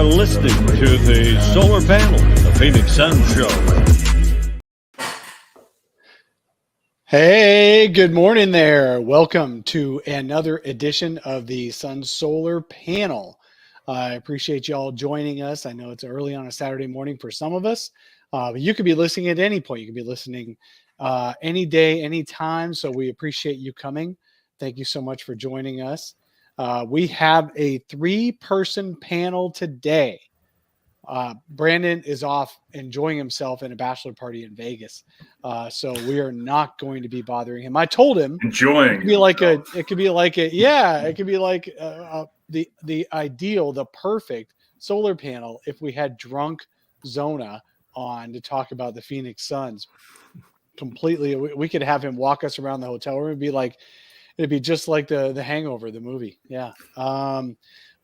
are listening to the Solar Panel, the Phoenix Sun Show. Hey, good morning there. Welcome to another edition of the Sun Solar Panel. I appreciate y'all joining us. I know it's early on a Saturday morning for some of us, but you could be listening at any point. You could be listening any day, any time. So we appreciate you coming. Thank you so much for joining us. We have a three-person panel today. Brandon is off enjoying himself in a bachelor party in Vegas. So we are not going to be bothering him. I told him enjoying it could be like the ideal, the perfect solar panel if we had drunk Zona on to talk about the Phoenix Suns completely. We could have him walk us around the hotel room and it'd be just like the Hangover, the movie. Yeah.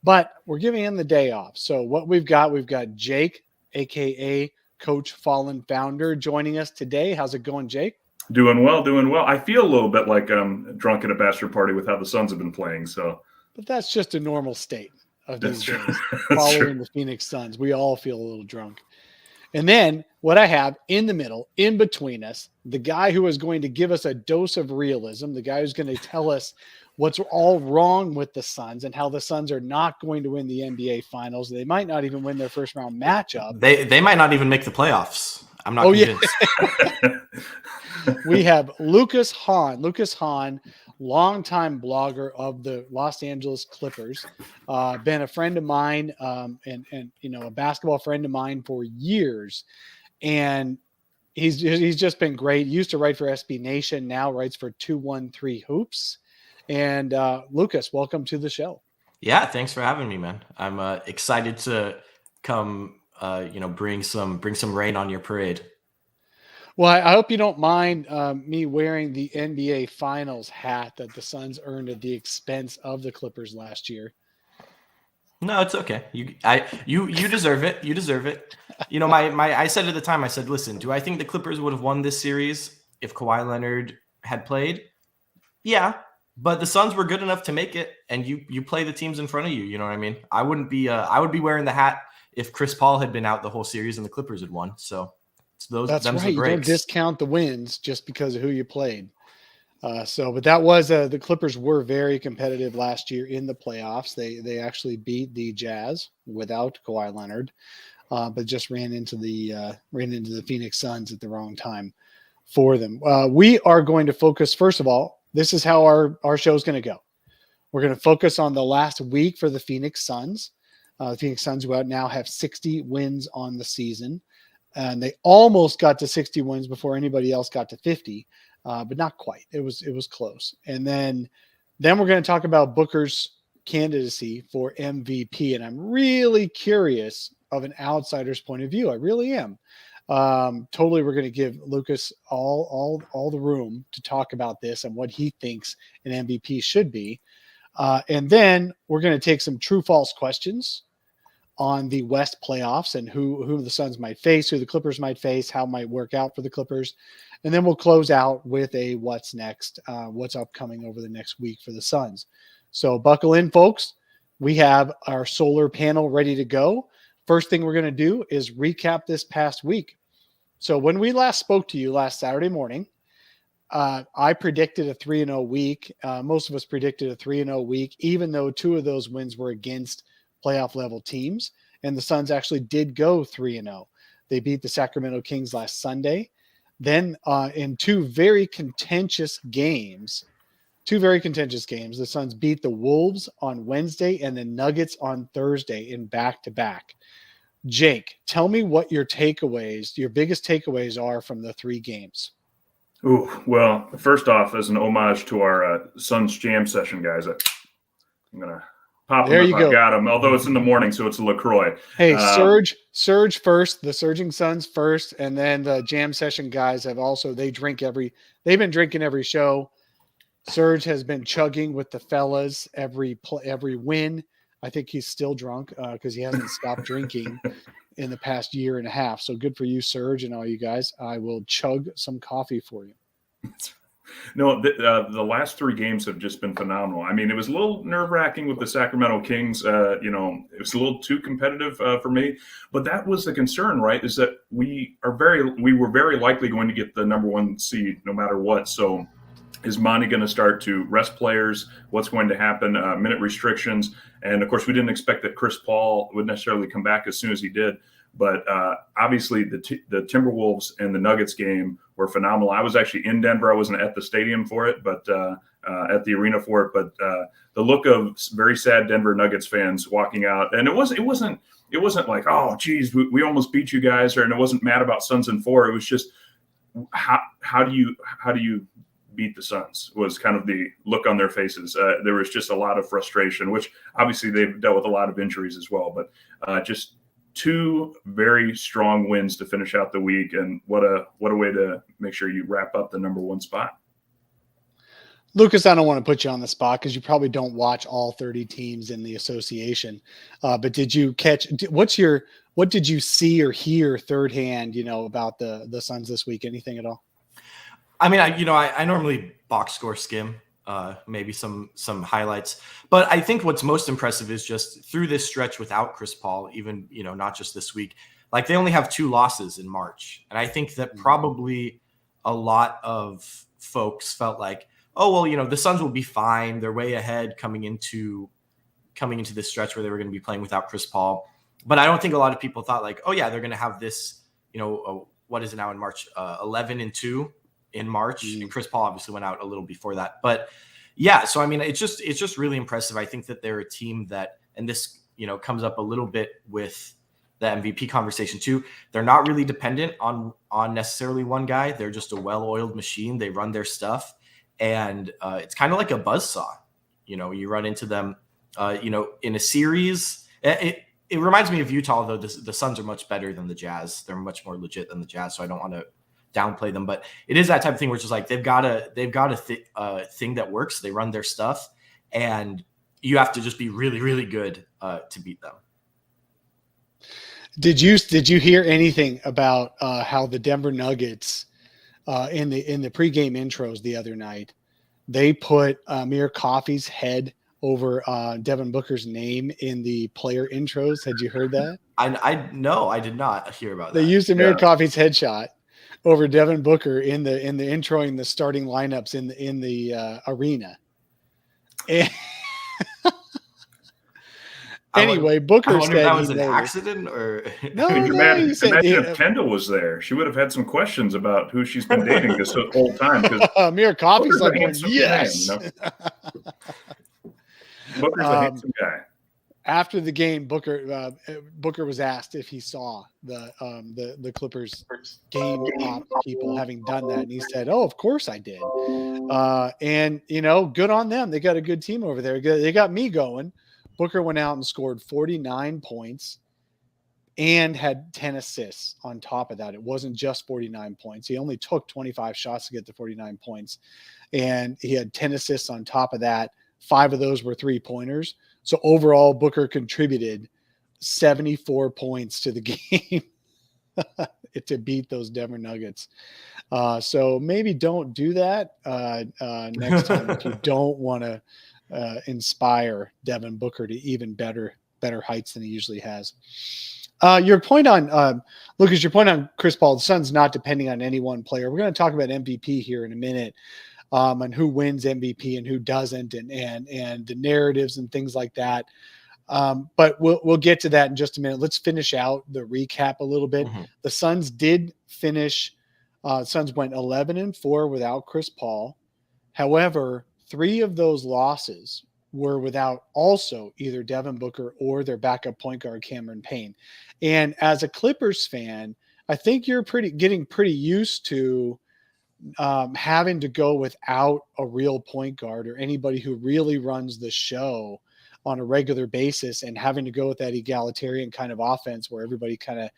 But we're giving him the day off. So what we've got Jake, aka Coach Fallen Founder, joining us today. How's it going, Jake? Doing well. I feel a little bit like I'm drunk at a bachelor party with how the Suns have been playing. But that's just a normal state of these days. That's Following true. the Phoenix Suns, we all feel a little drunk. And then what I have in the middle, in between us, the guy who is going to give us a dose of realism, the guy who's going to tell us what's all wrong with the Suns and how the Suns are not going to win the NBA Finals. They might not even win their first round matchup. They might not even make the playoffs. I'm not convinced. Yeah. We have Lucas Hann. Lucas Hann, longtime blogger of the Los Angeles Clippers, been a friend of mine and a basketball friend of mine for years. And he's just been great. He used to write for SB Nation, now writes for 213 Hoops. And Lucas, welcome to the show. Yeah, thanks for having me, man. I'm excited to come, bring some rain on your parade. Well, I hope you don't mind me wearing the NBA Finals hat that the Suns earned at the expense of the Clippers last year. No, it's okay. You deserve it. You deserve it. I said at the time, I said, listen, do I think the Clippers would have won this series if Kawhi Leonard had played? Yeah, but the Suns were good enough to make it, and you play the teams in front of you. You know what I mean? I would be wearing the hat if Chris Paul had been out the whole series and the Clippers had won. So that's right. You don't discount the wins just because of who you played. But that was the Clippers were very competitive last year in the playoffs. They actually beat the Jazz without Kawhi Leonard, but just ran into the Phoenix Suns at the wrong time for them. We are going to focus, first of all, this is how our show is going to go. We're going to focus on the last week for the Phoenix Suns. The Phoenix Suns, who now have 60 wins on the season. And they almost got to 60 wins before anybody else got to 50, but not quite. It was close. And then we're going to talk about Booker's candidacy for MVP. And I'm really curious of an outsider's point of view. I really am. Totally, we're going to give Lucas all the room to talk about this and what he thinks an MVP should be. And then we're going to take some true-false questions on the West playoffs and who the Suns might face, who the Clippers might face, how it might work out for the Clippers. And then we'll close out with a what's next, what's upcoming over the next week for the Suns. So buckle in, folks. We have our solar panel ready to go. First thing we're going to do is recap this past week. So when we last spoke to you last Saturday morning, I predicted a 3-0 week. Most of us predicted a 3-0 week, even though two of those wins were against playoff level teams, and the Suns actually did go 3-0. They beat the Sacramento Kings last Sunday. Then in two very contentious games, the Suns beat the Wolves on Wednesday and the Nuggets on Thursday in back-to-back. Jake, tell me what your biggest takeaways are from the three games. Ooh, well, first off, as an homage to our Suns jam session guys, I'm gonna pop there them you if go. I've got them, although it's in the morning, so it's a LaCroix. Hey, Surge first, the Surging Suns first, and then the Jam Session guys they've been drinking every show. Surge has been chugging with the fellas every win. I think he's still drunk because he hasn't stopped drinking in the past year and a half. So good for you, Surge, and all you guys. I will chug some coffee for you. No, the last 3 games have just been phenomenal. I mean, it was a little nerve-wracking with the Sacramento Kings. It was a little too competitive for me. But that was the concern, right? Is that we were very likely going to get the number 1 seed no matter what. So is Monty going to start to rest players? What's going to happen? Minute restrictions. And, of course, we didn't expect that Chris Paul would necessarily come back as soon as he did. But obviously the Timberwolves and the Nuggets game were phenomenal. I was actually in Denver. I wasn't at the stadium for it, but at the arena for it. But the look of very sad Denver Nuggets fans walking out, and it wasn't like, oh, geez, we almost beat you guys, and it wasn't mad about Suns in 4. It was just how do you beat the Suns was kind of the look on their faces. There was just a lot of frustration, which obviously they've dealt with a lot of injuries as well, but just 2 very strong wins to finish out the week, and what a way to make sure you wrap up the number 1 spot. Lucas, I don't want to put you on the spot because you probably don't watch all 30 teams in the association. But did you catch? What did you see or hear third hand? About the Suns this week? Anything at all? I mean, I normally box score skim. Maybe some highlights, but I think what's most impressive is just through this stretch without Chris Paul, even, not just this week, like they only have 2 losses in March. And I think that probably a lot of folks felt like, oh, well, the Suns will be fine. They're way ahead coming into this stretch where they were going to be playing without Chris Paul. But I don't think a lot of people thought like, oh yeah, they're going to have this, what is it now in March, 11-2 in March. And Chris Paul obviously went out a little before that, but yeah. So, I mean, it's just really impressive. I think that they're a team that, and this, comes up a little bit with the MVP conversation too. They're not really dependent on necessarily one guy. They're just a well-oiled machine. They run their stuff, and it's kind of like a buzzsaw. You run into them, in a series. It reminds me of Utah, though. The Suns are much better than the Jazz. They're much more legit than the Jazz. So I don't want to downplay them, but it is that type of thing where it's just like they've got a thing that works. They run their stuff, and you have to just be really, really good to beat them. Did you hear anything about how the Denver Nuggets in the pregame intros the other night, they put Amir Coffey's head over Devin Booker's name in the player intros? Had you heard that? No, I did not hear about that. They used Amir Coffey's headshot over Devin Booker in the introing the starting lineups in the arena. And anyway, Booker I wonder said if that was an accident or no. Imagine if Kendall was there. She would have had some questions about who she's been dating this whole time. Amir Coffey's like, yes. Booker's a handsome guy. After the game, Booker was asked if he saw the Clippers game op people having done that, and he said, "Oh, of course I did." And good on them. They got a good team over there. They got me going. Booker went out and scored 49 points and had 10 assists on top of that. It wasn't just 49 points. He only took 25 shots to get to 49 points, and he had 10 assists on top of that. 5 of those were 3-pointers. So overall, Booker contributed 74 points to the game to beat those Denver Nuggets. So maybe don't do that next time if you don't want to inspire Devin Booker to even better heights than he usually has. Your point on Lucas, your point on Chris Paul, the Suns not depending on any one player. We're going to talk about MVP here in a minute. And who wins MVP and who doesn't, and the narratives and things like that. But we'll get to that in just a minute. Let's finish out the recap a little bit. Mm-hmm. The Suns did finish. Suns went 11-4 without Chris Paul. However, 3 of those losses were without also either Devin Booker or their backup point guard Cameron Payne. And as a Clippers fan, I think you're getting pretty used to having to go without a real point guard or anybody who really runs the show on a regular basis, and having to go with that egalitarian kind of offense where everybody kind of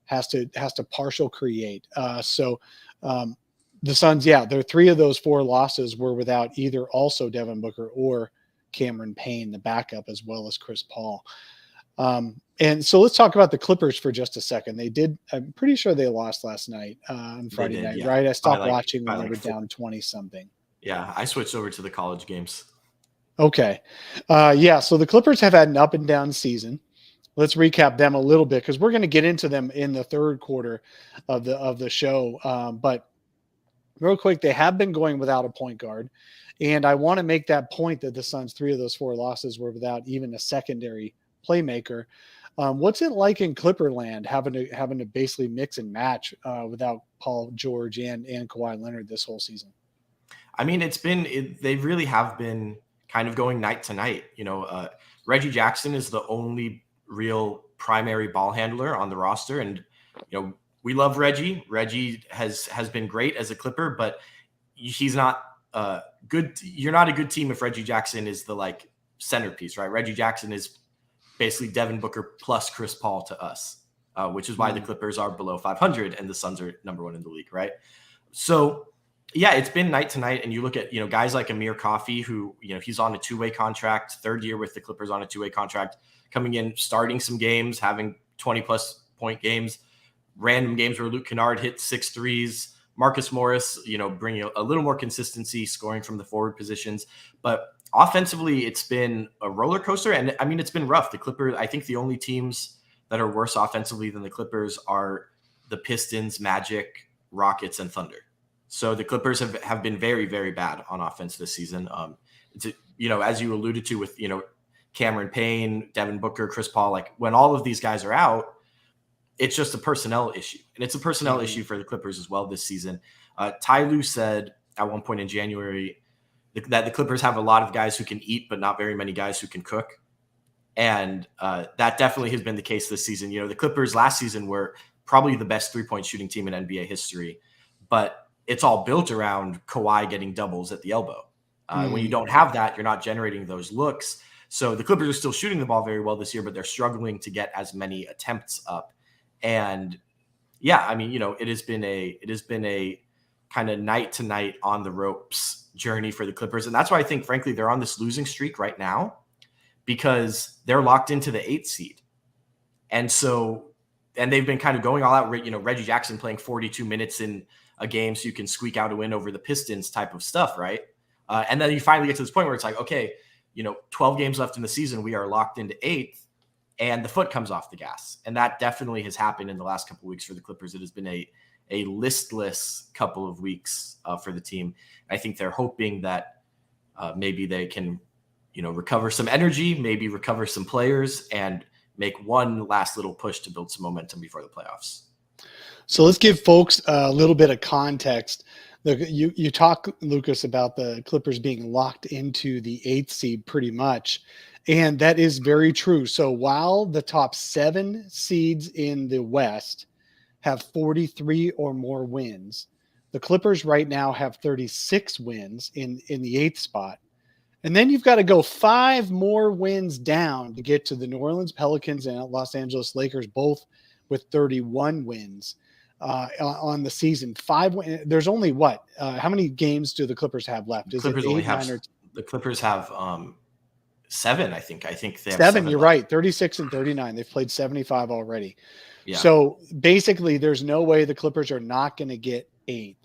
has to partial create. So the Suns, their 3 of those 4 losses were without either also Devin Booker or Cameron Payne, the backup, as well as Chris Paul. And so let's talk about the Clippers for just a second. I'm pretty sure they lost last night on Friday night, yeah. right? I stopped By watching when by they were 4. down 20 something. Yeah, I switched over to the college games. Okay. Yeah, so the Clippers have had an up and down season. Let's recap them a little bit because we're going to get into them in the third quarter of the show. But real quick, they have been going without a point guard. And I want to make that point that the Suns, 3 of those 4 losses were without even a secondary playmaker. What's it like in Clipperland having to basically mix and match without Paul George and Kawhi Leonard this whole season? I mean, they really have been kind of going night to night. Reggie Jackson is the only real primary ball handler on the roster. And, we love Reggie. Reggie has been great as a Clipper, but he's not good. You're not a good team if Reggie Jackson is the centerpiece, right? Reggie Jackson is basically Devin Booker plus Chris Paul to us, which is why the Clippers are below 500 and the Suns are number 1 in the league, right? So, yeah, it's been night to night. And you look at, guys like Amir Coffey, who, he's on a 2-way contract, 3rd year with the Clippers on a 2-way contract, coming in, starting some games, having 20-plus point games, random games where Luke Kennard hit 6 threes, Marcus Morris, bringing a little more consistency, scoring from the forward positions. But offensively, it's been a roller coaster. And I mean, it's been rough. The Clippers, I think the only teams that are worse offensively than the Clippers are the Pistons, Magic, Rockets, and Thunder. So the Clippers have been very, very bad on offense this season. As you alluded to with, Cameron Payne, Devin Booker, Chris Paul, when all of these guys are out, it's just a personnel issue. And it's a personnel issue for the Clippers as well this season. Ty Lue said at one point in January that the Clippers have a lot of guys who can eat, but not very many guys who can cook. And that definitely has been the case this season. The Clippers last season were probably the best 3-point shooting team in NBA history, but it's all built around Kawhi getting doubles at the elbow. When you don't have that, you're not generating those looks. So the Clippers are still shooting the ball very well this year, but they're struggling to get as many attempts up. And yeah, I mean, it has been a kind of night to night on the ropes journey for the Clippers. And that's why I think, frankly, they're on this losing streak right now because they're locked into the 8th seed. And they've been kind of going all out, Reggie Jackson playing 42 minutes in a game so you can squeak out a win over the Pistons type of stuff, right? And then you finally get to this point where it's like, okay, 12 games left in the season, we are locked into 8th, and the foot comes off the gas. And that definitely has happened in the last couple of weeks for the Clippers. It has been a listless couple of weeks for the team. I think they're hoping that maybe they can, recover some energy, maybe recover some players, and make one last little push to build some momentum before the playoffs. So let's give folks a little bit of context. You talk, Lucas, about the Clippers being locked into the 8th seed pretty much, and that is very true. So while the top 7 seeds in the West have 43 or more wins, the Clippers right now have 36 wins in the 8th spot. And then you've got to go 5 more wins down to get to the New Orleans Pelicans and Los Angeles Lakers, both with 31 wins on the season. 5 wins. There's only how many games do the Clippers have left? Is Clippers it 8, only have 9, or the Clippers have 7, I think. I think they have 7. You're left. right. 36 and 39. They've played 75 already. Yeah. So basically, there's no way the Clippers are not going to get 8th.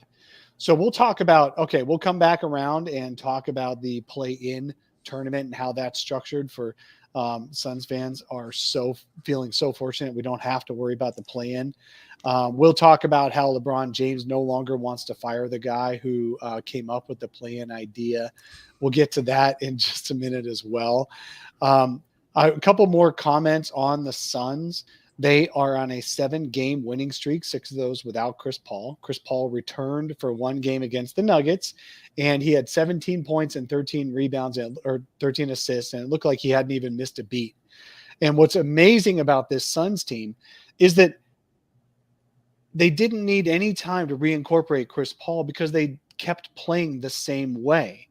So we'll come back around and talk about the play-in tournament and how that's structured for Suns fans are feeling so fortunate. We don't have to worry about the play-in. We'll talk about how LeBron James no longer wants to fire the guy who came up with the play-in idea. We'll get to that in just a minute as well. A couple more comments on the Suns. They are on a 7-game winning streak, 6 of those without Chris Paul. Chris Paul returned for 1 game against the Nuggets, and he had 17 points and 13 rebounds or 13 assists, and it looked like he hadn't even missed a beat. And what's amazing about this Suns team is that they didn't need any time to reincorporate Chris Paul because they kept playing the same way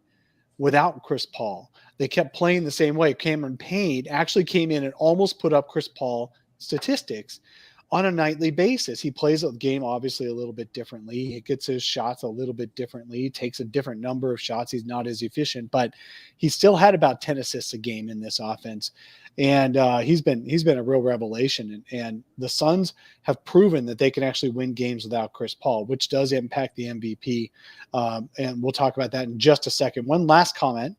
without Chris Paul. They kept playing the same way. Cameron Payne actually came in and almost put up Chris Paul statistics on a nightly basis. He plays the game obviously a little bit differently. He gets his shots a little bit differently. He takes a different number of shots. He's not as efficient, but he still had about 10 assists a game in this offense. And he's been a real revelation. And the Suns have proven that they can actually win games without Chris Paul, which does impact the MVP. And we'll talk about that in just a second. One last comment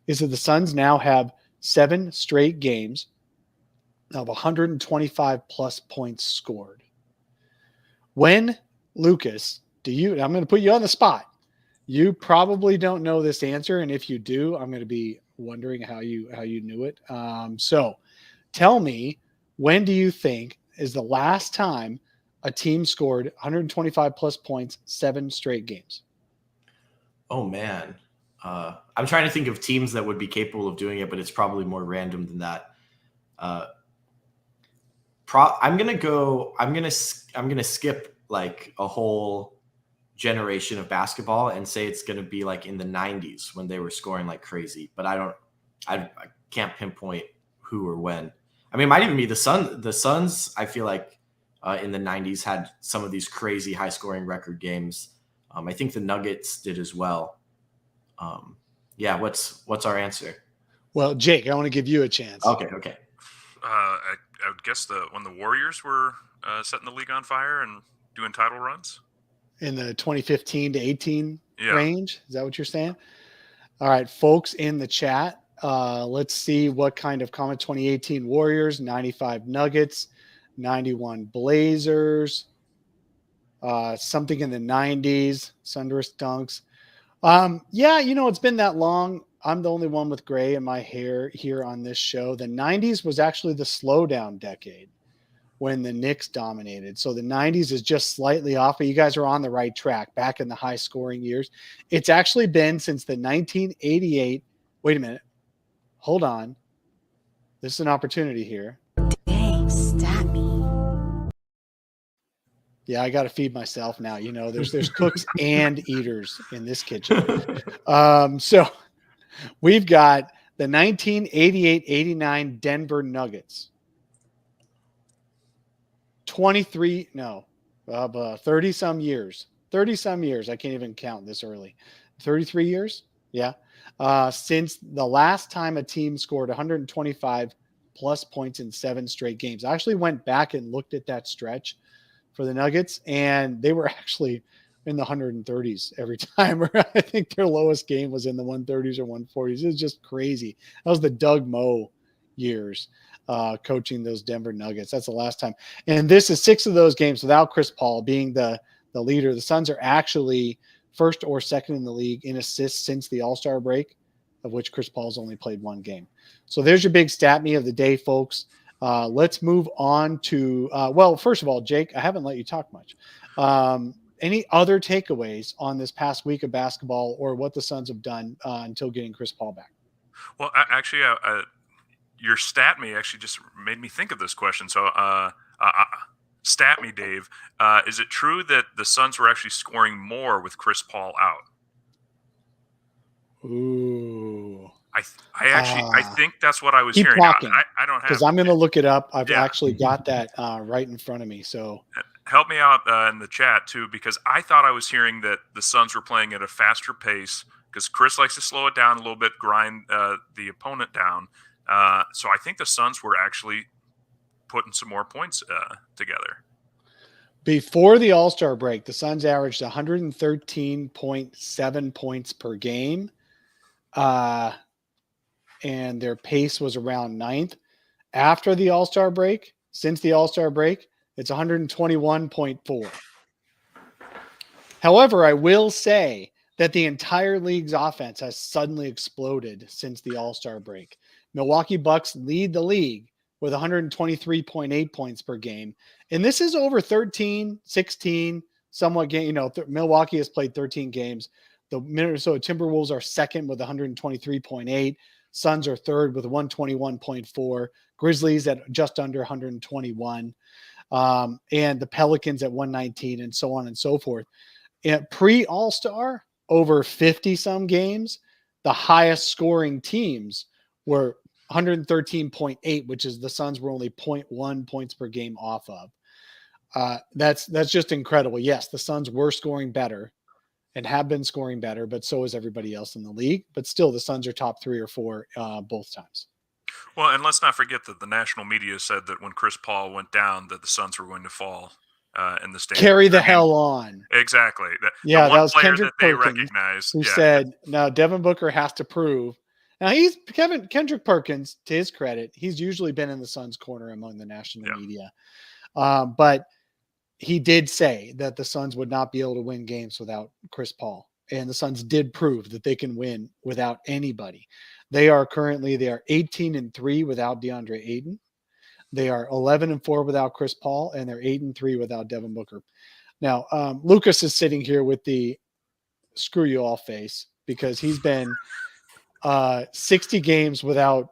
is that the Suns now have 7 straight games of 125 plus points scored. When, Lucas, I'm going to put you on the spot. You probably don't know this answer, and if you do, I'm going to be wondering how you knew it. So tell me, when do you think is the last time a team scored 125 plus points 7 straight games? Oh, man. I'm trying to think of teams that would be capable of doing it, but it's probably more random than that. I'm gonna skip like a whole generation of basketball and say it's gonna be like in the 90s when they were scoring like crazy. But I can't pinpoint who or when. I mean, it might even be the Suns. I feel like in the 90s had some of these crazy high scoring record games. I think the Nuggets did as well. Yeah, what's our answer? Well, Jake, I want to give you a chance. Okay. I would guess when the Warriors were setting the league on fire and doing title runs in the 2015 to 18 range. Is that what you're saying? All right, folks in the chat, let's see what kind of comment. 2018 Warriors, 95 Nuggets, 91 Blazers, something in the 90s, Sundress Dunks. Yeah, it's been that long. I'm the only one with gray in my hair here on this show. The 90s was actually the slowdown decade when the Knicks dominated. So the 90s is just slightly off, but you guys are on the right track back in the high scoring years. It's actually been since the 1988. Wait a minute. Hold on. This is an opportunity here. Dang, stat me. Yeah, I got to feed myself now. There's cooks and eaters in this kitchen. So we've got the 1988-89 Denver Nuggets. 30-some years. 30-some years. I can't even count this early. 33 years? Yeah. Since the last time a team scored 125 plus points in 7 straight games. I actually went back and looked at that stretch for the Nuggets, and they were actually in the 130s every time. I think their lowest game was in the 130s or 140s. It was just crazy. That was the Doug Moe years coaching those Denver Nuggets. That's the last time. And this is 6 of those games without Chris Paul being the leader. The Suns are actually first or second in the league in assists since the All-Star break, of which Chris Paul's only played 1 game. So there's your big stat me of the day, folks. Let's move on to, first of all, Jake, I haven't let you talk much. Any other takeaways on this past week of basketball or what the Suns have done until getting Chris Paul back? Well, actually, your stat me actually just made me think of this question. So, stat me, Dave. Is it true that the Suns were actually scoring more with Chris Paul out? Ooh. I think that's what I was keep hearing. Talking, I don't have, because I'm going to look it up. I've actually got that right in front of me. So help me out in the chat too, because I thought I was hearing that the Suns were playing at a faster pace because Chris likes to slow it down a little bit, grind the opponent down. So I think the Suns were actually putting some more points together. Before the All-Star break, the Suns averaged 113.7 points per game. And their pace was around 9th. After the All-Star break, since the All-Star break, it's 121.4. However, I will say that the entire league's offense has suddenly exploded since the All-Star break. Milwaukee Bucks lead the league with 123.8 points per game. And this is over 13, 16, somewhat game. Milwaukee has played 13 games. The Minnesota Timberwolves are second with 123.8. Suns are third with 121.4. Grizzlies at just under 121. And the Pelicans at 119, and so on and so forth. And pre-All-Star, over 50-some games, the highest scoring teams were 113.8, which is the Suns were only 0.1 points per game off of. That's just incredible. Yes, the Suns were scoring better and have been scoring better, but so is everybody else in the league. But still, the Suns are top 3 or 4 both times. Well, and let's not forget that the national media said that when Chris Paul went down, that the Suns were going to fall in the standings. Carry the hell on. Exactly. The That one was player Kendrick that they Perkins, recognize. who Yeah. said, now Devin Booker has to prove. Now Kendrick Perkins, to his credit, he's usually been in the Suns' corner among the national media. But he did say that the Suns would not be able to win games without Chris Paul. And the Suns did prove that they can win without anybody. They are 18-3 without DeAndre Ayton. They are 11-4 without Chris Paul, and they're 8-3 without Devin Booker. Now, Lucas is sitting here with the screw you all face because he's been 60 games without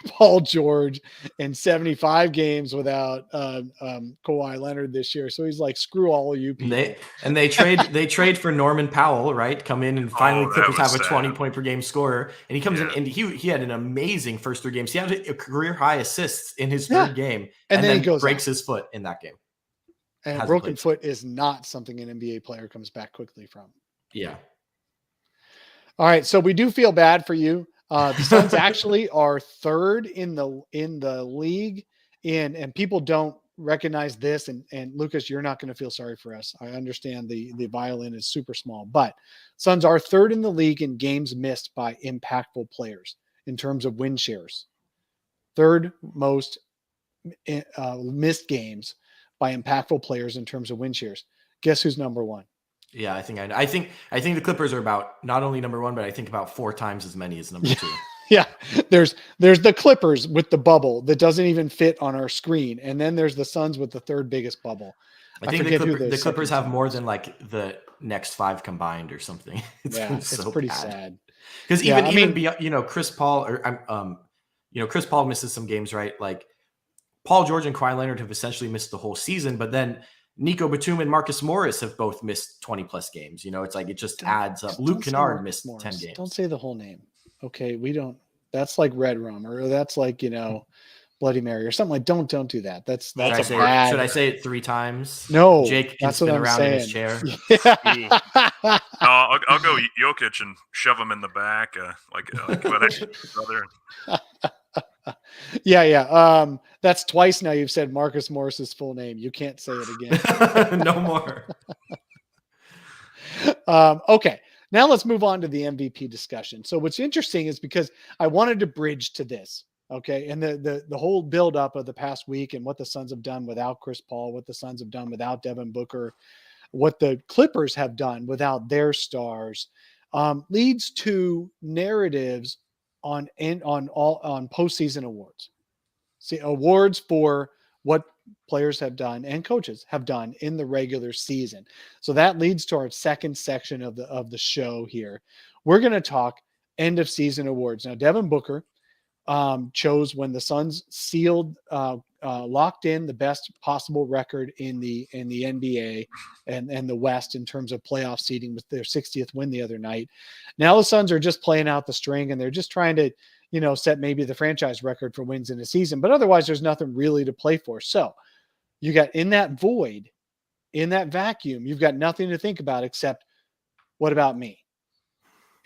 Paul George and 75 games without Kawhi Leonard this year. So he's like, screw all of you people. They trade for Norman Powell, right? Come in and finally Clippers have a 20-point per game scorer. And he comes in and he had an amazing first 3 games. He had a career high assists in his third game. And then he breaks his foot in that game. And a broken foot is not something an NBA player comes back quickly from. Yeah. All right, so we do feel bad for you. The Suns actually are 3rd in the league and people don't recognize this. And Lucas, you're not going to feel sorry for us. I understand the violin is super small, but Suns are 3rd in the league in games missed by impactful players in terms of win shares. 3rd most missed games by impactful players in terms of win shares. Guess who's number 1? Yeah, I think the Clippers are about not only number 1, but I think about 4 times as many as number 2. Yeah, there's the Clippers with the bubble that doesn't even fit on our screen, and then there's the Suns with the 3rd biggest bubble. I think the Clippers have more than like the next 5 combined or something. It's pretty sad. Because even beyond, Chris Paul Chris Paul misses some games, right? Like Paul George and Kawhi Leonard have essentially missed the whole season, but then Nico Batum and Marcus Morris have both missed 20 plus games. It's like it just adds up. Luke Kennard missed 10 games. Don't say the whole name. Okay, we don't. That's like Red Rum, or that's like Bloody Mary or something like. Don't do that. That's bad. Should I say it 3 times? No, Jake can spin around in his chair. Yeah. I'll go Jokic and shove him in the back, like brother. Yeah. That's twice now you've said Marcus Morris's full name. You can't say it again. No more. Okay. Now let's move on to the MVP discussion. So what's interesting is because I wanted to bridge to this. Okay. And the whole build up of the past week and what the Suns have done without Chris Paul, what the Suns have done without Devin Booker, what the Clippers have done without their stars, leads to narratives on postseason awards. See, awards for what players have done and coaches have done in the regular season. So that leads to our second section of the show here. We're going to talk end of season awards. Now, Devin Booker chose when the Suns locked in the best possible record in the NBA and the West in terms of playoff seeding with their 60th win the other night. Now the Suns are just playing out the string and they're just trying to, set maybe the franchise record for wins in a season, but otherwise there's nothing really to play for. So you got in that void, in that vacuum, you've got nothing to think about except what about me?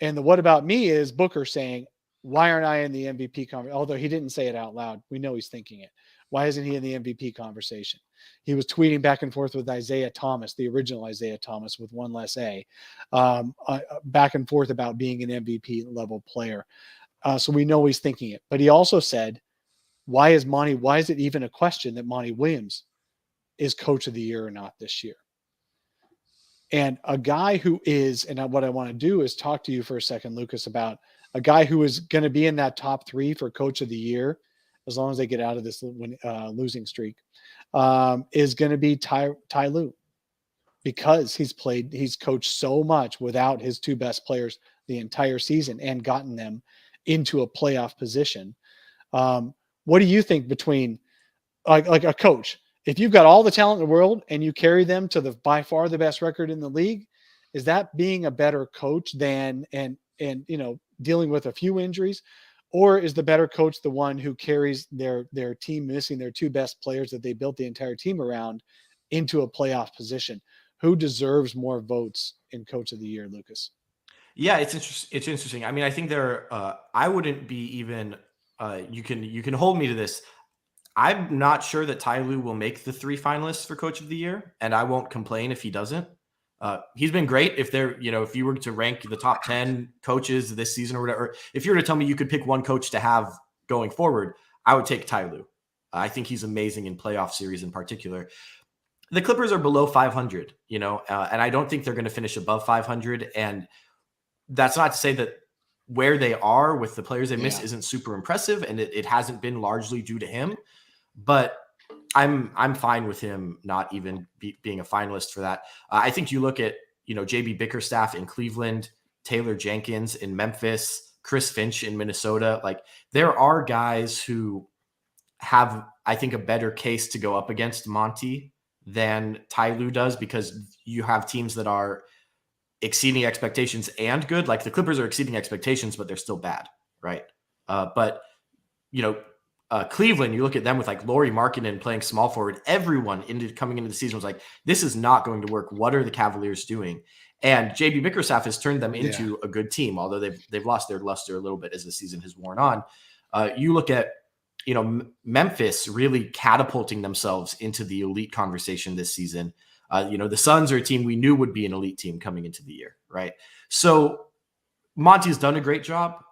And the what about me is Booker saying, why aren't I in the MVP conversation? Although he didn't say it out loud. We know he's thinking it. Why isn't he in the MVP conversation? He was tweeting back and forth with Isaiah Thomas, the original Isaiah Thomas with one less A, back and forth about being an MVP level player. So we know he's thinking it. But he also said, why is it even a question that Monty Williams is coach of the year or not this year? And a guy who is, and what I want to do is talk to you for a second, Lucas, about a guy who is going to be in that top 3 for coach of the year, as long as they get out of this losing streak, is going to be Ty Lue, because he's coached so much without his 2 best players the entire season and gotten them into a playoff position. What do you think between like a coach? If you've got all the talent in the world and you carry them to by far the best record in the league, is that being a better coach than and dealing with a few injuries? Or is the better coach the one who carries their team missing their 2 best players that they built the entire team around into a playoff position. Who deserves more votes in Coach of the Year, Lucas? Yeah, it's interesting. I mean, I think I wouldn't be even. You can hold me to this. I'm not sure that Ty Lue will make the 3 finalists for Coach of the Year, and I won't complain if he doesn't. He's been great. If if you were to rank the top 10 coaches this season or whatever, if you were to tell me you could pick one coach to have going forward, I would take Ty Lue. I think he's amazing in playoff series in particular. The Clippers are below 500, and I don't think they're going to finish above 500. And that's not to say that where they are with the players they missed isn't super impressive, and it hasn't been largely due to him. But I'm fine with him not even being a finalist for that. I think you look at JB Bickerstaff in Cleveland, Taylor Jenkins in Memphis, Chris Finch in Minnesota. Like, there are guys who have, I think, a better case to go up against Monty than Ty Lue does, because you have teams that are exceeding expectations and good. Like, the Clippers are exceeding expectations, but they're still bad, right? But Cleveland, you look at them with like Lauri Markkanen playing small forward. Everyone coming into the season was like, this is not going to work. What are the Cavaliers doing? And JB Bickerstaff has turned them into a good team, although they've lost their luster a little bit as the season has worn on. You look at Memphis really catapulting themselves into the elite conversation this season. The Suns are a team we knew would be an elite team coming into the year, right? So Monty's done a great job.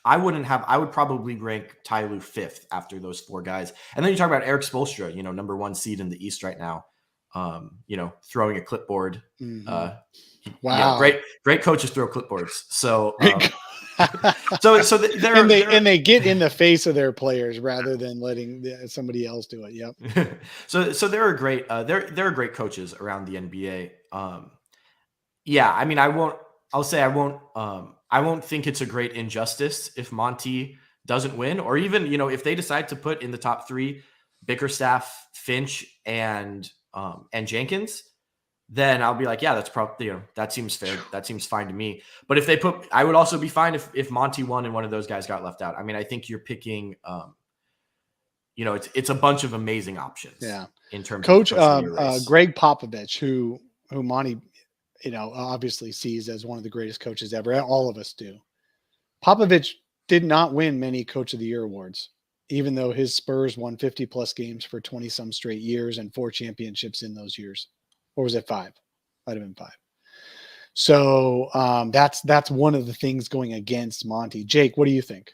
I would probably rank Ty Lue 5th after those 4 guys. And then you talk about Eric Spoelstra, number 1 seed in the East right now, throwing a clipboard. Wow. Great coaches throw clipboards. So, they get in the face of their players rather than letting somebody else do it. Yep. So there are great, there are great coaches around the NBA. I mean, I won't think it's a great injustice if Monty doesn't win, or even, if they decide to put in the top 3 Bickerstaff, Finch, and Jenkins, then I'll be like, yeah, that's probably, that seems fair. That seems fine to me. But if they I would also be fine if Monty won and one of those guys got left out. I mean, I think you're picking, it's a bunch of amazing options. Yeah. In terms Coach, of Greg Popovich, who Monty, obviously sees as one of the greatest coaches ever. All of us do. Popovich did not win many Coach of the Year awards, even though his Spurs won 50 plus games for 20 some straight years and 4 championships in those years. Or was it 5? Might have been 5. So that's one of the things going against Monty. Jake, what do you think?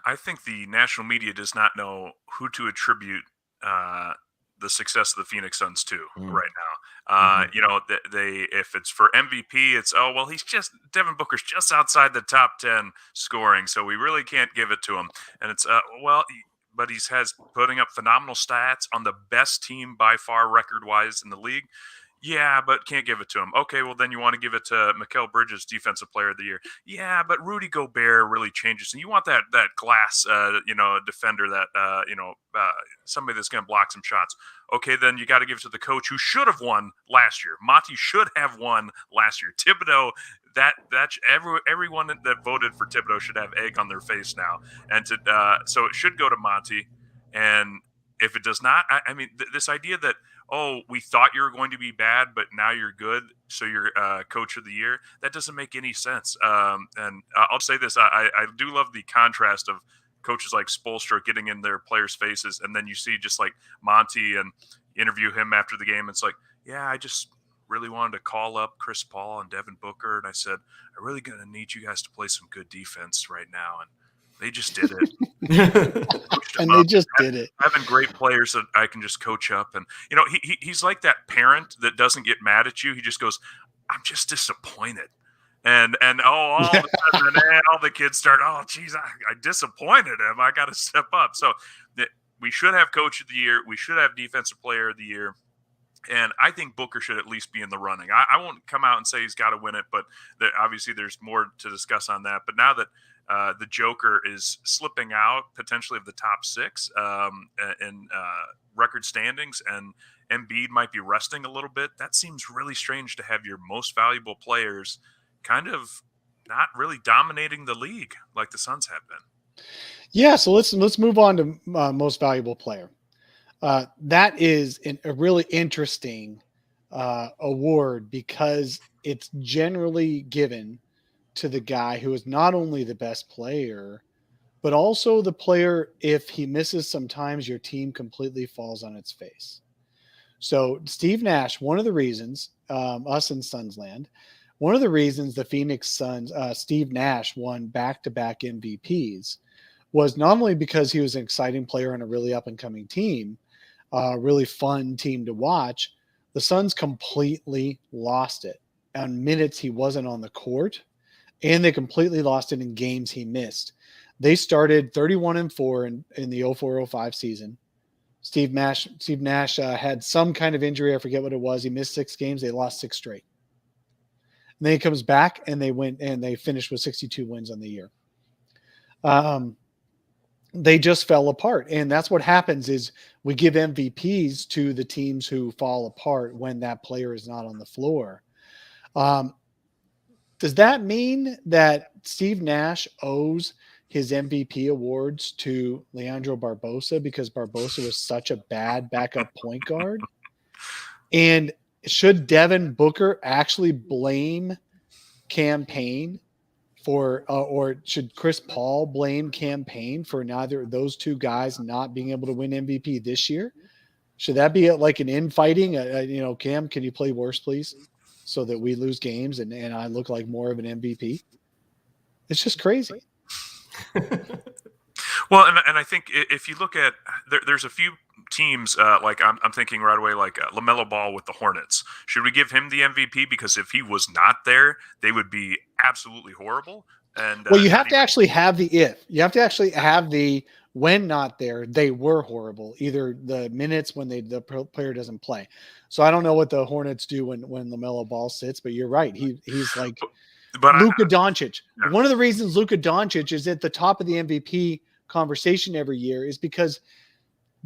I think the national media does not know who to attribute the success of the Phoenix Suns to right now. They if it's for MVP, it's Devin Booker's just outside the top 10 scoring, so we really can't give it to him. And it's but he has putting up phenomenal stats on the best team by far record-wise in the league. Yeah, but can't give it to him. Okay, well, then you want to give it to Mikal Bridges, Defensive Player of the Year. Yeah, but Rudy Gobert really changes. And you want that glass, defender, that, somebody that's going to block some shots. Okay, then you got to give it to the coach who should have won last year. Monty should have won last year. Thibodeau, everyone that voted for Thibodeau should have egg on their face now. And so it should go to Monty. And if it does not, I mean, this idea that, we thought you were going to be bad, but now you're good, so you're Coach of the Year, that doesn't make any sense. And I'll say this, I do love the contrast of coaches like Spoelstra getting in their players' faces, and then you see just like Monty and interview him after the game. It's like, yeah, I just really wanted to call up Chris Paul and Devin Booker, and I said, I'm really going to need you guys to play some good defense right now. And they just did it. Did it. Having great players that I can just coach up. And, he's like that parent that doesn't get mad at you. He just goes, I'm just disappointed. And all of a sudden, all the kids start, oh, geez, I disappointed him. I got to step up. So we should have Coach of the Year. We should have Defensive Player of the Year. And I think Booker should at least be in the running. I won't come out and say he's got to win it, but obviously there's more to discuss on that. But now that the Joker is slipping out potentially of the top 6 in record standings, and Embiid might be resting a little bit, that seems really strange to have your most valuable players kind of not really dominating the league like the Suns have been. Yeah, so let's move on to most valuable player. That is a really interesting award because it's generally given to the guy who is not only the best player, but also the player, if he misses sometimes, your team completely falls on its face. So Steve Nash, one of the reasons, us in Sunsland, one of the reasons the Phoenix Suns, Steve Nash won back-to-back MVPs was not only because he was an exciting player on a really up-and-coming team, really fun team to watch. The Suns completely lost it on minutes he wasn't on the court, and they completely lost it in games he missed. They started 31-4 in the 04-05 season. Steve Nash had some kind of injury. I forget what it was. He missed 6 games. They lost 6 straight. And then he comes back and they went and they finished with 62 wins on the year. They just fell apart. And that's what happens is we give MVPs to the teams who fall apart when that player is not on the floor. Does that mean that Steve Nash owes his MVP awards to Leandro Barbosa because Barbosa was such a bad backup point guard? And should Devin Booker actually blame Cam Payne for, or should Chris Paul blame Cam Payne for neither of those two guys not being able to win MVP this year? Should that be like an infighting? Cam, can you play worse, please? So that we lose games and I look like more of an MVP. It's just crazy. Well, and I think if you look at there's a few teams like I'm thinking right away like LaMelo Ball with the Hornets. Should we give him the MVP because if he was not there, they would be absolutely horrible. And well, you have to actually have the if. You have to actually have the when not there, they were horrible. Either the minutes when the player doesn't play. So I don't know what the Hornets do when LaMelo Ball sits, but you're right. He's like Luka Doncic. Yeah. One of the reasons Luka Doncic is at the top of the MVP conversation every year is because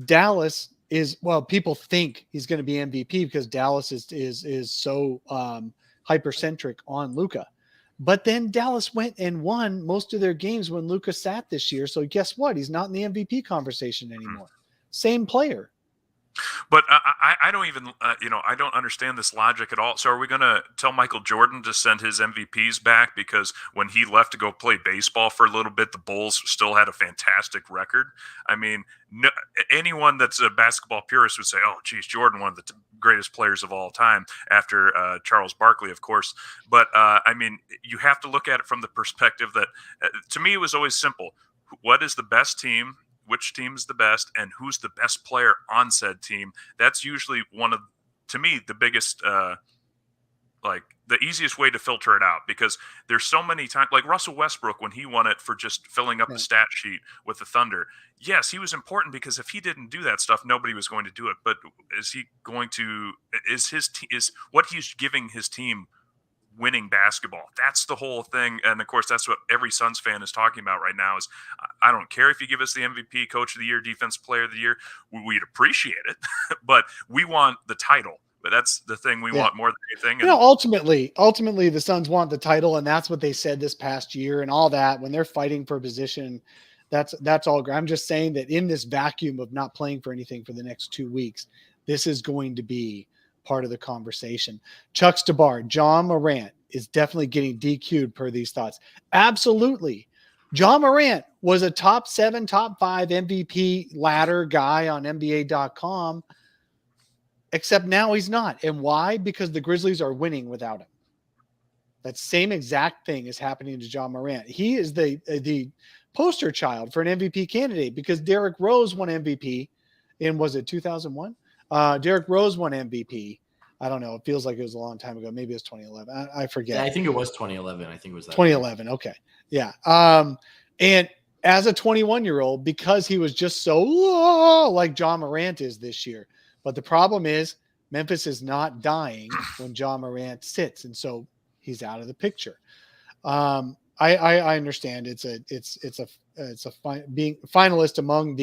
Dallas is, well, people think he's going to be MVP because Dallas is so hypercentric on Luka. But then Dallas went and won most of their games when Luka sat this year. So guess what? He's not in the MVP conversation anymore. Same player. But I don't even, I don't understand this logic at all. So are we going to tell Michael Jordan to send his MVPs back because when he left to go play baseball for a little bit, the Bulls still had a fantastic record? I mean, anyone that's a basketball purist would say, oh, geez, Jordan, one of the greatest players of all time after Charles Barkley, of course. But, you have to look at it from the perspective that, to me, it was always simple. What is the best team? Which team is the best and who's the best player on said team? That's usually one of, to me, the biggest, the easiest way to filter it out because there's so many times, like Russell Westbrook, when he won it for just filling up the stat sheet with the Thunder. Yes, he was important because if he didn't do that stuff, nobody was going to do it. But is what he's giving his team winning basketball? That's the whole thing. And of course, that's what every Suns fan is talking about right now is I don't care if you give us the MVP, coach of the year, defense player of the year, we'd appreciate it, but we want the title. But that's the thing we want more than anything. And ultimately the Suns want the title. And that's what they said this past year and all that when they're fighting for a position. That's all. I'm just saying that in this vacuum of not playing for anything for the next 2 weeks, this is going to be part of the conversation. Chuck Stabar, John Morant is definitely getting DQ'd per these thoughts. Absolutely. John Morant was a top 7, top 5 MVP ladder guy on NBA.com, except now he's not. And why? Because the Grizzlies are winning without him. That same exact thing is happening to John Morant. He is the poster child for an MVP candidate because Derrick Rose won MVP in, was it 2001? Derrick Rose won MVP. I don't know. It feels like it was a long time ago. Maybe it was 2011. I forget. Yeah, I think it was 2011. I think it was that 2011. Okay. Yeah. And as a 21-year-old, because he was just so like John Morant is this year. But the problem is Memphis is not dying when John Morant sits. And so he's out of the picture. I understand being finalist among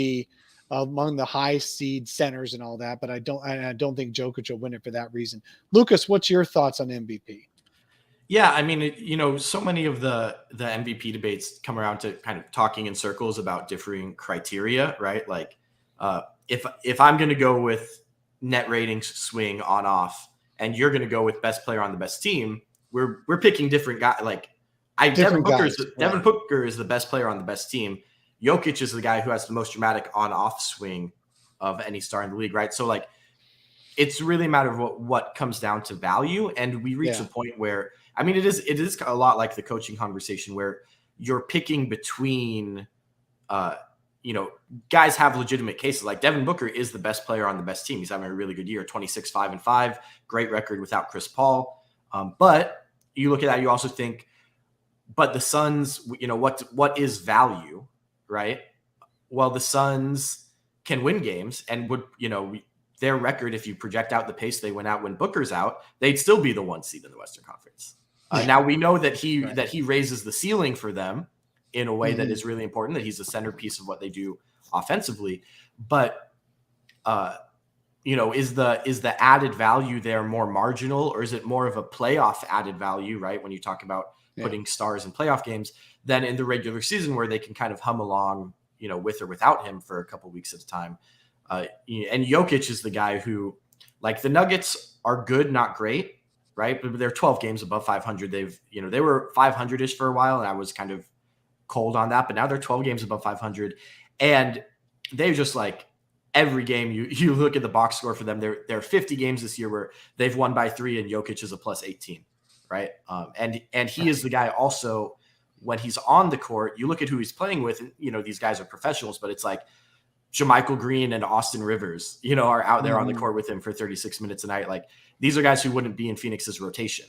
the high seed centers and all that, but I don't think Jokic will win it for that reason. Lucas, what's your thoughts on MVP? Yeah, I mean, so many of the MVP debates come around to kind of talking in circles about differing criteria, right? Like if I'm going to go with net ratings swing on off, and you're going to go with best player on the best team, we're picking different guys. Like Devin Booker is the best player on the best team. Jokic is the guy who has the most dramatic on-off swing of any star in the league, right? So like, it's really a matter of what comes down to value, and we reach a point where, I mean, it is a lot like the coaching conversation where you're picking between, guys have legitimate cases. Like Devin Booker is the best player on the best team. He's having a really good year, 26-5-5, great record without Chris Paul. But you look at that, you also think, but the Suns, what is value, right? Well, the Suns can win games and would, their record, if you project out the pace they went out when Booker's out, they'd still be the 1 seed in the Western Conference. Now we know that he raises the ceiling for them in a way that is really important, that he's the centerpiece of what they do offensively. But, is the added value there more marginal, or is it more of a playoff added value, right? When you talk about putting stars in playoff games than in the regular season where they can kind of hum along, with or without him for a couple weeks at a time. And Jokic is the guy who, like, the Nuggets are good, not great, right? But they're 12 games above 500. They were 500-ish for a while, and I was kind of cold on that, but now they're 12 games above 500. And they just, like, every game you look at the box score for them, they're 50 games this year where they've won by 3 and Jokic is a plus 18, right? And he is the guy also, when he's on the court, you look at who he's playing with, and, these guys are professionals, but it's like JaMychal Green and Austin Rivers, are out there on the court with him for 36 minutes a night. Like, these are guys who wouldn't be in Phoenix's rotation.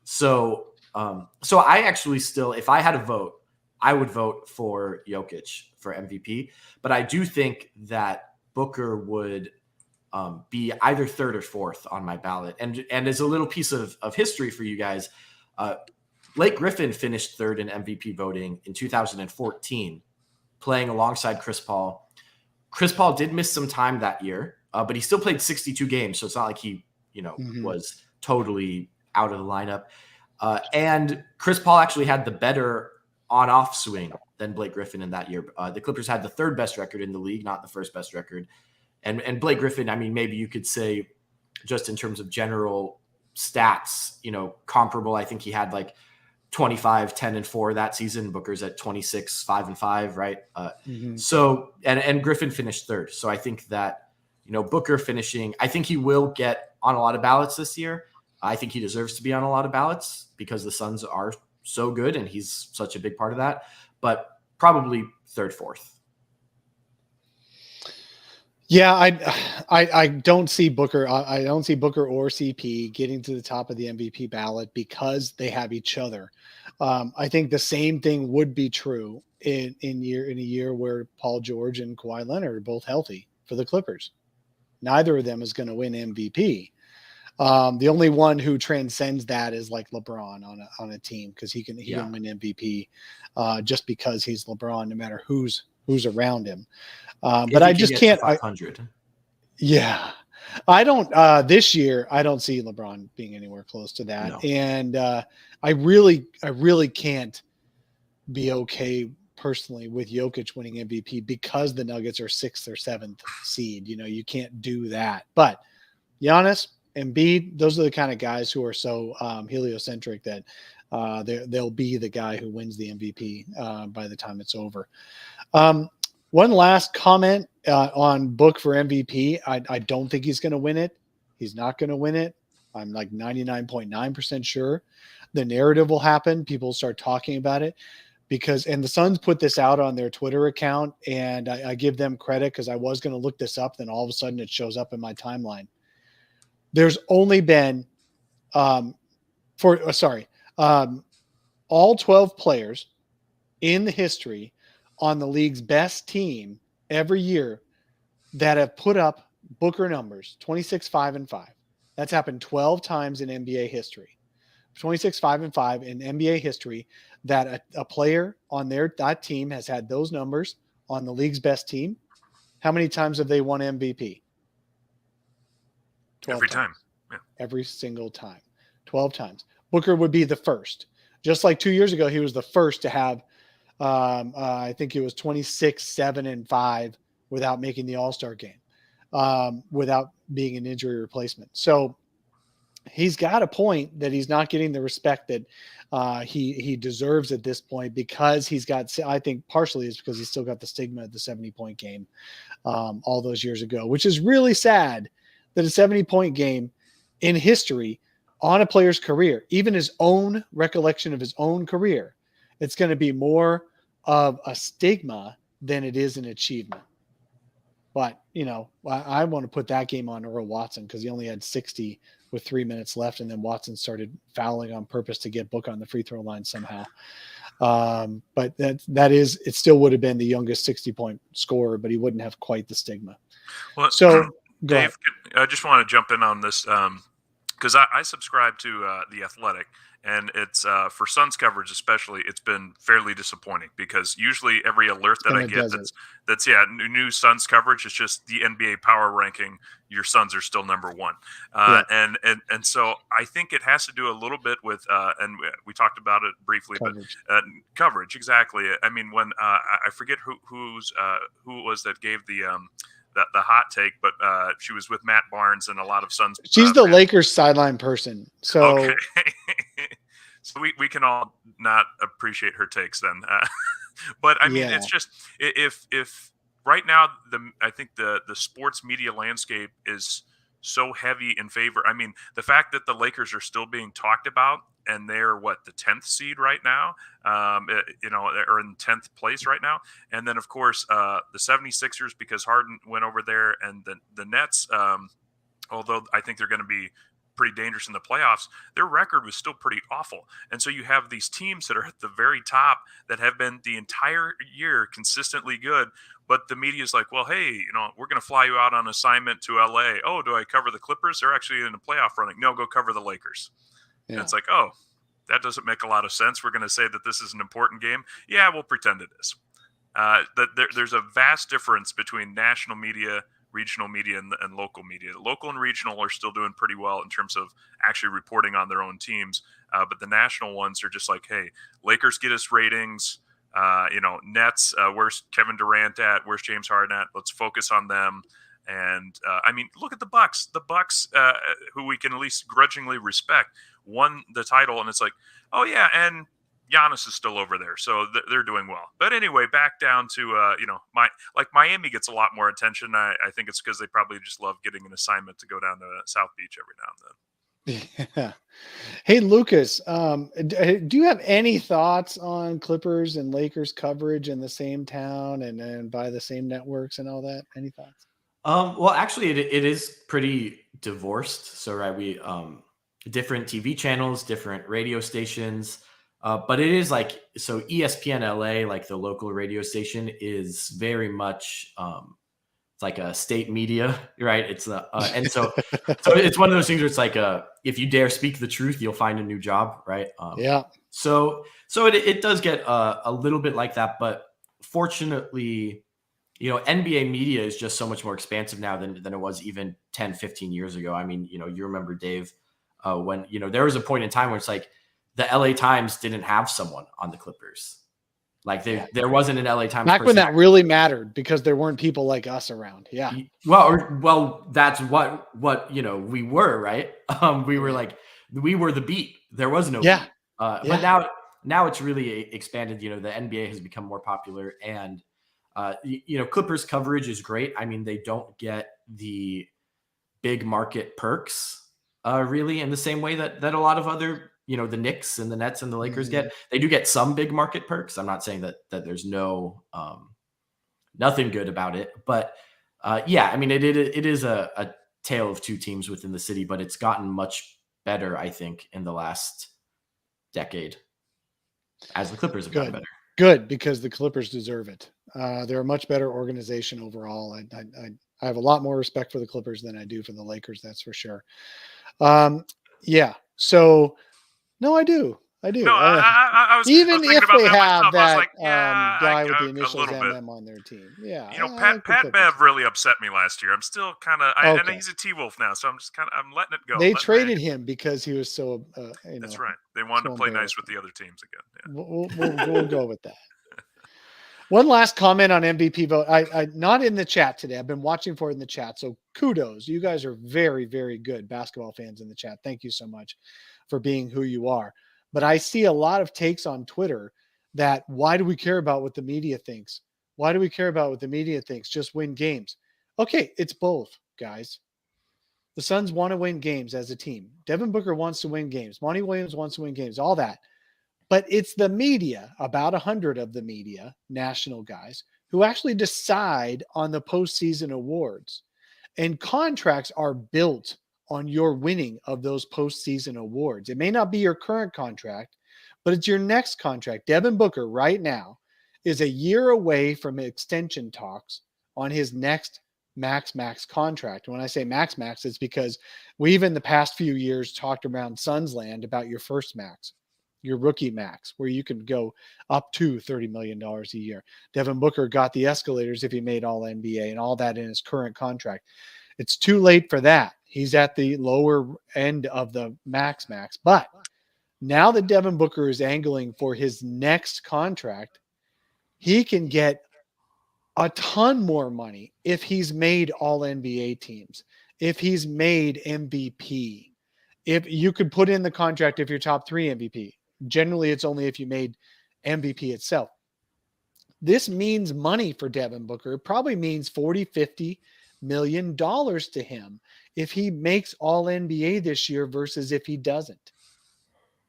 So I actually still, if I had a vote, I would vote for Jokic for MVP, but I do think that Booker would be either third or fourth on my ballot. And as a little piece of history for you guys, Blake Griffin finished third in MVP voting in 2014, playing alongside Chris Paul. Chris Paul did miss some time that year, but he still played 62 games. So it's not like he, was totally out of the lineup. And Chris Paul actually had the better on-off swing than Blake Griffin in that year. The Clippers had the third best record in the league, not the first best record. And Blake Griffin, I mean, maybe you could say just in terms of general stats, comparable. I think he had like 25, 10-4 that season. Booker's at 26, 5-5, right? So, and Griffin finished third. So I think that, Booker finishing, I think he will get on a lot of ballots this year. I think he deserves to be on a lot of ballots because the Suns are so good and he's such a big part of that, but probably third, fourth. Yeah, I don't see Booker. I don't see Booker or CP getting to the top of the MVP ballot because they have each other. I think the same thing would be true in a year where Paul George and Kawhi Leonard are both healthy for the Clippers. Neither of them is going to win MVP. The only one who transcends that is like LeBron on a team because he can win MVP just because he's LeBron, no matter who's around him. But I just can't. 500. I don't. This year, I don't see LeBron being anywhere close to that, No. and I really can't be okay personally with Jokic winning MVP because the Nuggets are 6th or 7th seed. You can't do that. But Giannis, Embiid, those are the kind of guys who are so heliocentric that they'll be the guy who wins the MVP by the time it's over. One last comment on Book for MVP. I don't think he's going to win it. He's not going to win it. I'm like 99.9% sure. The narrative will happen. People start talking about it and the Suns put this out on their Twitter account, and I give them credit because I was going to look this up. Then all of a sudden it shows up in my timeline. There's only been all 12 players in the history on the league's best team every year that have put up Booker numbers, 26-5-5. That's happened 12 times in NBA history. 26-5-5 in NBA history that a player on that team has had those numbers on the league's best team. How many times have they won MVP? 12 every times. Time. Yeah. Every single time. 12 times. Booker would be the first. Just like 2 years ago, he was the first to have, I think it was 26-7-5 without making the All-Star game. without being an injury replacement. So he's got a point that he's not getting the respect that he deserves at this point, because he's got, I think partially is because he's still got the stigma of the 70-point game all those years ago, which is really sad that a 70-point game in history on a player's career, even his own recollection of his own career, it's going to be more of a stigma than it is an achievement. But, I want to put that game on Earl Watson because he only had 60 with 3 minutes left, and then Watson started fouling on purpose to get Book on the free throw line somehow. But it still would have been the youngest 60-point scorer, but he wouldn't have quite the stigma. Well, So, Dave, I just want to jump in on this because I subscribe to The Athletic, and it's for Suns coverage especially, it's been fairly disappointing because usually every alert that I get that's new Suns coverage, it's just the NBA power ranking. Your Suns are still number one, and so I think it has to do a little bit with and we talked about it briefly, coverage. But coverage exactly. I mean, when I forget who it was that gave the hot take, but she was with Matt Barnes and a lot of Suns. She's the Lakers sideline person. So, okay. So we can all not appreciate her takes then. But I mean, it's just, if right now, I think the sports media landscape is so heavy in favor. I mean, the fact that the Lakers are still being talked about, and they're the 10th seed right now, or in 10th place right now. And then of course, the 76ers, because Harden went over there, and the Nets, although I think they're going to be pretty dangerous in the playoffs, their record was still pretty awful. And so you have these teams that are at the very top that have been the entire year consistently good, but the media is like, well, hey, we're going to fly you out on assignment to LA. Oh, do I cover the Clippers? They're actually in the playoff running. No, go cover the Lakers. Yeah. And it's like, oh, that doesn't make a lot of sense. We're going to say that this is an important game. Yeah, we'll pretend it is. There's a vast difference between national media, regional media, and local media. Local and regional are still doing pretty well in terms of actually reporting on their own teams. But the national ones are just like, hey, Lakers get us ratings. Nets, where's Kevin Durant at? Where's James Harden at? Let's focus on them. And I mean, look at the Bucks. The Bucks, who we can at least grudgingly respect, won the title, and it's like, oh yeah, and Giannis is still over there, so they're doing well. But anyway, back down to Miami gets a lot more attention. I think it's because they probably just love getting an assignment to go down to South Beach every now and then. Yeah. Hey, Lucas, do you have any thoughts on Clippers and Lakers coverage in the same town and by the same networks and all that? Any thoughts? Well, actually, it is pretty divorced. So, right, we different TV channels, different radio stations, but it is so ESPN LA, like the local radio station, is very much it's like a state media, right? It's and so it's one of those things where it's like if you dare speak the truth, you'll find a new job, right? Yeah. So it does get a little bit like that, but fortunately, NBA media is just so much more expansive now than it was even 10, 15 years ago. I mean, you remember, Dave, when, there was a point in time where it's like the LA Times didn't have someone on the Clippers. Like there wasn't an LA Times. Back when that really mattered because there weren't people like us around. Yeah. Well, that's what we were, right? We were the beat. There was no beat. But now it's really expanded. The NBA has become more popular, and Clippers coverage is great. I mean, they don't get the big market perks really in the same way that a lot of other, the Knicks and the Nets and the Lakers get. They do get some big market perks. I'm not saying that there's no nothing good about it, but I mean, it is a tale of two teams within the city, but it's gotten much better, I think, in the last decade as the Clippers have gotten better. Good, because the Clippers deserve it. They're a much better organization overall. I have a lot more respect for the Clippers than I do for the Lakers. That's for sure. So no, I do. No, I was even I was if they have that guy with the initials MM on their team. Yeah. Pat Bev really upset me last year. I'm still kind of, I know he's a T-Wolf now, so I'm letting it go. They traded him because he was so, That's right. They wanted to play nice with the other teams again. Yeah. We'll go with that. One last comment on MVP vote. I not in the chat today. I've been watching for it in the chat. So kudos. You guys are very, very good basketball fans in the chat. Thank you so much for being who you are. But I see a lot of takes on Twitter that why do we care about what the media thinks? Why do we care about what the media thinks? Just win games. Okay, it's both, guys. The Suns want to win games as a team. Devin Booker wants to win games. Monty Williams wants to win games, all that. But it's the media, about 100 of the media, national guys, who actually decide on the postseason awards. And contracts are built on your winning of those postseason awards. It may not be your current contract, but it's your next contract. Devin Booker right now is a year away from extension talks on his next max contract. And when I say max, it's because we've in the past few years talked around Suns land about your first max, your rookie max, where you can go up to $30 million a year. Devin Booker got the escalators if he made all NBA and all that in his current contract. It's too late for that. He's at the lower end of the max. But now that Devin Booker is angling for his next contract, he can get a ton more money if he's made all NBA teams, if he's made MVP, if you could put in the contract if you're top 3 MVP. Generally, it's only if you made MVP itself. This means money for Devin Booker. It probably means $40-50 million to him if he makes all NBA this year versus if he doesn't.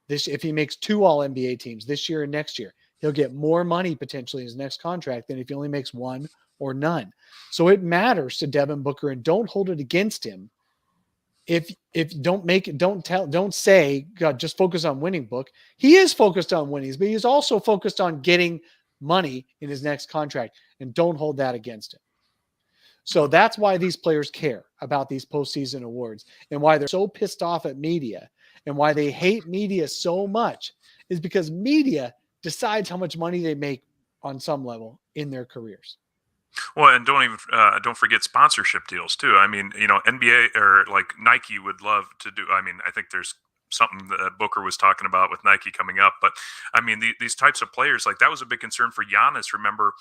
If he makes 2 all NBA teams this year and next year, he'll get more money potentially in his next contract than if he only makes 1 or none. So it matters to Devin Booker, and don't hold it against him. If don't say, God, just focus on winning, Book. He is focused on winnings, but he's also focused on getting money in his next contract, and don't hold that against him. So that's why these players care about these postseason awards, and why they're so pissed off at media, and why they hate media so much is because media decides how much money they make on some level in their careers. Well, and don't forget sponsorship deals too. I mean, NBA or like Nike would love to do. I mean, I think there's something that Booker was talking about with Nike coming up. But I mean, these types of players, like that was a big concern for Giannis. Remember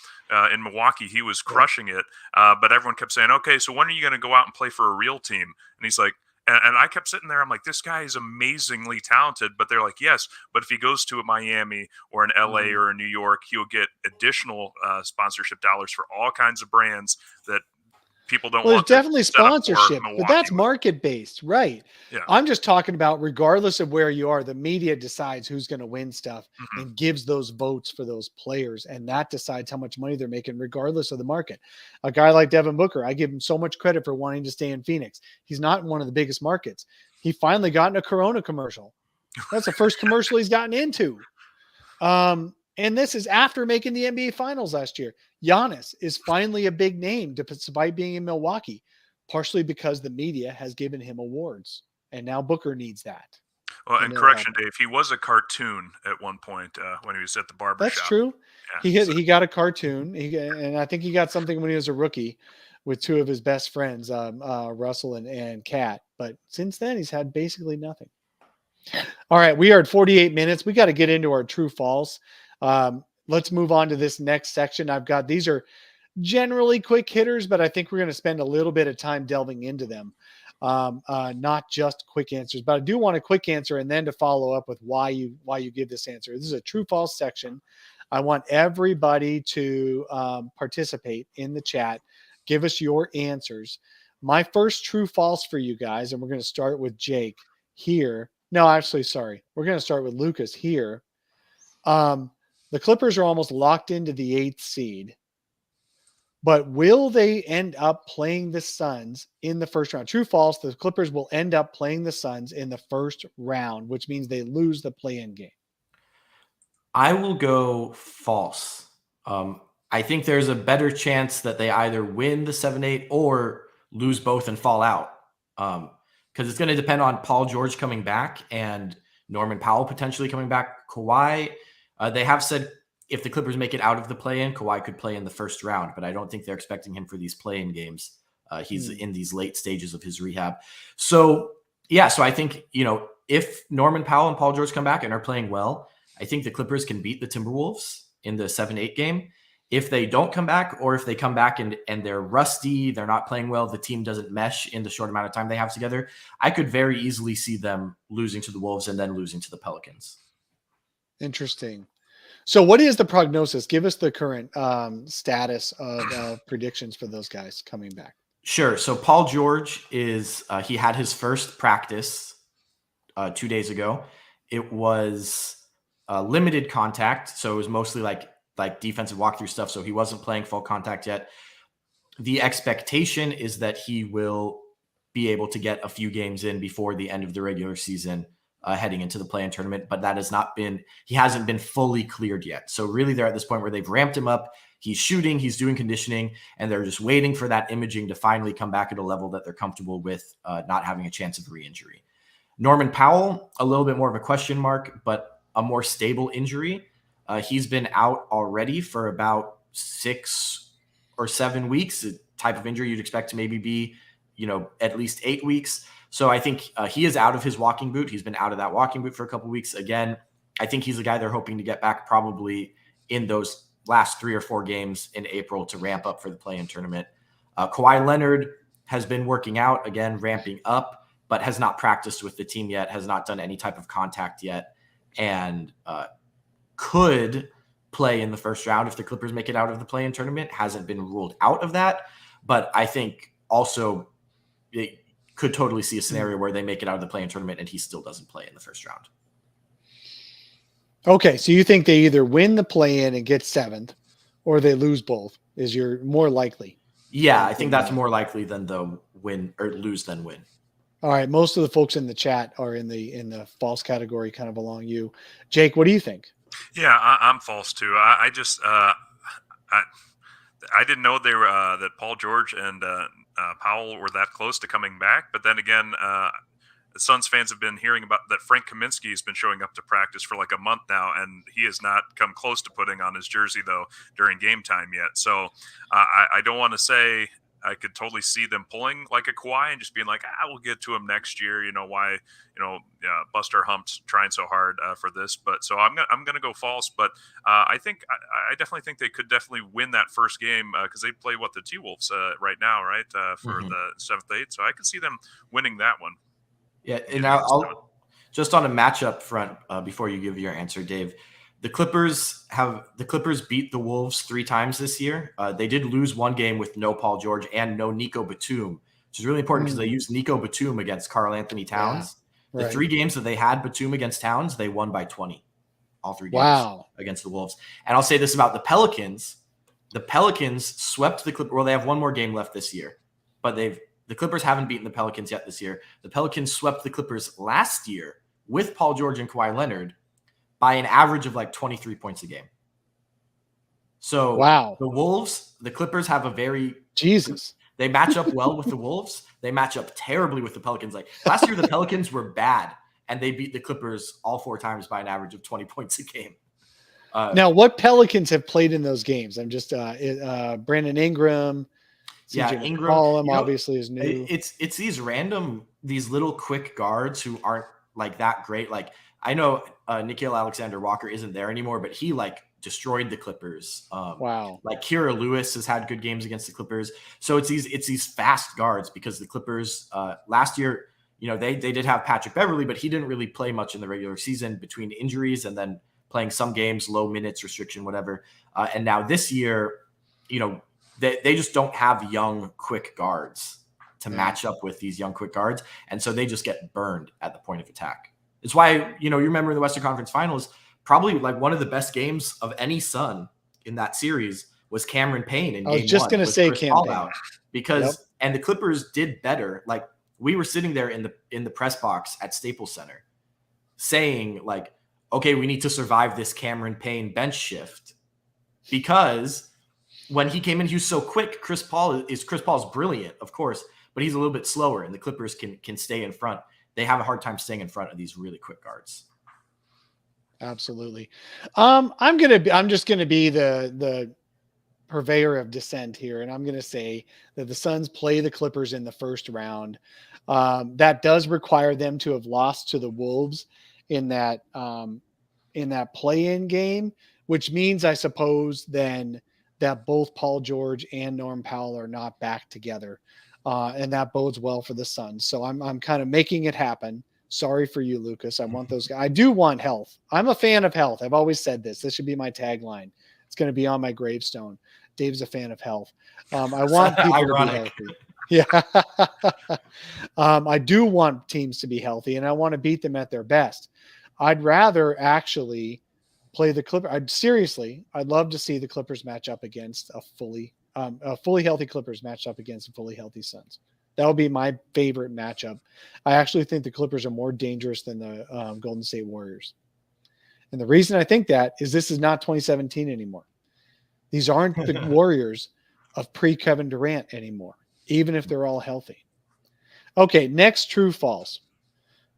in Milwaukee, he was crushing it. But everyone kept saying, okay, so when are you going to go out and play for a real team? And he's like, and I kept sitting there. I'm like, this guy is amazingly talented. But they're like, yes, but if he goes to a Miami or an LA or a New York, he'll get additional sponsorship dollars for all kinds of brands that people don't want. There's definitely sponsorship, but that's market based, right? Yeah. I'm just talking about regardless of where you are, the media decides who's going to win stuff and gives those votes for those players, and that decides how much money they're making regardless of the market. A guy like Devin Booker, I give him so much credit for wanting to stay in Phoenix. He's not in one of the biggest markets. He finally got in a Corona commercial. That's the first commercial he's gotten into. And this is after making the NBA Finals last year. Giannis is finally a big name despite being in Milwaukee, partially because the media has given him awards, and now Booker needs that. Well, and correction, Dave, he was a cartoon at one point when he was at the barbershop. That's true. Yeah, he got a cartoon, and I think he got something when he was a rookie with 2 of his best friends, Russell and Kat. But since then, he's had basically nothing. All right, we are at 48 minutes. We got to get into our true false. Let's move on to this next section. These are generally quick hitters, but I think we're going to spend a little bit of time delving into them. Not just quick answers, but I do want a quick answer and then to follow up with why you give this answer. This is a true false section. I want everybody to participate in the chat. Give us your answers. My first true false for you guys, and we're going to start with Jake here. No, actually, sorry. We're going to start with Lucas here. The Clippers are almost locked into the 8th seed, but will they end up playing the Suns in the first round? True, false. The Clippers will end up playing the Suns in the first round, which means they lose the play-in game. I will go false. I think there's a better chance that they either win the 7-8 or lose both and fall out. Because it's going to depend on Paul George coming back and Norman Powell potentially coming back. Kawhi, they have said if the Clippers make it out of the play-in, Kawhi could play in the first round, but I don't think they're expecting him for these play-in games. He's in these late stages of his rehab. So I think, if Norman Powell and Paul George come back and are playing well, I think the Clippers can beat the Timberwolves in the 7-8 game. If they don't come back, or if they come back and they're rusty, they're not playing well, the team doesn't mesh in the short amount of time they have together, I could very easily see them losing to the Wolves and then losing to the Pelicans. Interesting. So what is the prognosis? Give us the current status of predictions for those guys coming back. Sure. So Paul George is he had his first practice 2 days ago. It was limited contact, so it was mostly like defensive walkthrough stuff. So he wasn't playing full contact yet. The expectation is that he will be able to get a few games in before the end of the regular season, heading into the play-in tournament, but he hasn't been fully cleared yet. So really they're at this point where they've ramped him up. He's shooting, he's doing conditioning, and they're just waiting for that imaging to finally come back at a level that they're comfortable with, not having a chance of re-injury. Norman Powell, a little bit more of a question mark, but a more stable injury. He's been out already for about 6 or 7 weeks, a type of injury you'd expect to maybe be, at least 8 weeks. So I think he is out of his walking boot. He's been out of that walking boot for a couple of weeks. Again, I think he's the guy they're hoping to get back probably in those last 3 or 4 games in April to ramp up for the play-in tournament. Kawhi Leonard has been working out, again, ramping up, but has not practiced with the team yet, has not done any type of contact yet, and could play in the first round if the Clippers make it out of the play-in tournament. Hasn't been ruled out of that, but I think also it could totally see a scenario where they make it out of the play-in tournament and he still doesn't play in the first round. Okay, so you think they either win the play-in and get 7th, or they lose both? Is your more likely? Yeah, I think that's more likely than the win or lose than win. All right, most of the folks in the chat are in the false category, kind of along you. Jake, what do you think? Yeah, I'm false too. I didn't know they were that Paul George and Powell were that close to coming back. But then again, the Suns fans have been hearing about that Frank Kaminsky has been showing up to practice for like a month now, and he has not come close to putting on his jersey though during game time yet. So I don't want to say I could totally see them pulling like a Kawhi and just being like, we'll get to him next year. Why, bust our humps trying so hard for this. But so I'm gonna go false. But I definitely think they could definitely win that first game because they play the T-Wolves right now, right, for the 7th, 8th. So I could see them winning that one. Yeah, and I'll just on a matchup front before you give your answer, Dave. The Clippers beat the Wolves 3 times this year. They did lose one game with no Paul George and no Nico Batum, which is really important because they used Nico Batum against Karl Anthony Towns. Yeah, right. The 3 games that they had Batum against Towns, they won by 20. All 3 games against the Wolves. And I'll say this about the Pelicans. The Pelicans swept the Clippers. Well, they have one more game left this year, but the Clippers haven't beaten the Pelicans yet this year. The Pelicans swept the Clippers last year with Paul George and Kawhi Leonard by an average of like 23 points a game. So the Clippers have they match up well with the Wolves. They match up terribly with the Pelicans. Like last year, the Pelicans were bad and they beat the Clippers all 4 times by an average of 20 points a game. Now, what Pelicans have played in those games? I'm just Brandon Ingram. Ingram. McCollum obviously is new. It's these little quick guards who aren't like that great. Like I know Nickeil Alexander-Walker isn't there anymore, but he like destroyed the Clippers. Like Kira Lewis has had good games against the Clippers. So it's these fast guards because the Clippers last year, they did have Patrick Beverley, but he didn't really play much in the regular season between injuries and then playing some games, low minutes restriction, whatever. And now this year, they just don't have young, quick guards to match up with these young, quick guards. And so they just get burned at the point of attack. It's why, you remember the Western Conference Finals, probably like one of the best games of any Sun in that series was Cameron Payne in game 1. I was just going to say Cam Payne. Because, and the Clippers did better. Like we were sitting there in the press box at Staples Center saying like, okay, we need to survive this Cameron Payne bench shift because when he came in, he was so quick. Chris Paul's brilliant, of course, but he's a little bit slower, and the Clippers can stay in front. They have a hard time staying in front of these really quick guards. Absolutely. I'm just gonna be the purveyor of dissent here, and I'm gonna say that the Suns play the Clippers in the first round. That does require them to have lost to the Wolves in that play-in game, which means I suppose then that both Paul George and Norm Powell are not back together. And that bodes well for the Suns. So I'm kind of making it happen. Sorry for you, Lucas. I want those guys. I do want health. I'm a fan of health. I've always said this. This should be my tagline. It's going to be on my gravestone. Dave's a fan of health. I want people to be healthy. Yeah. I do want teams to be healthy, and I want to beat them at their best. I'd rather actually play the Clippers. I'd love to see the Clippers match up against a fully healthy Clippers matched up against a fully healthy Suns. That would be my favorite matchup. I actually think the Clippers are more dangerous than the Golden State Warriors. And the reason I think that is this is not 2017 anymore. These aren't the Warriors of pre-Kevin Durant anymore, even if they're all healthy. Okay, next true false.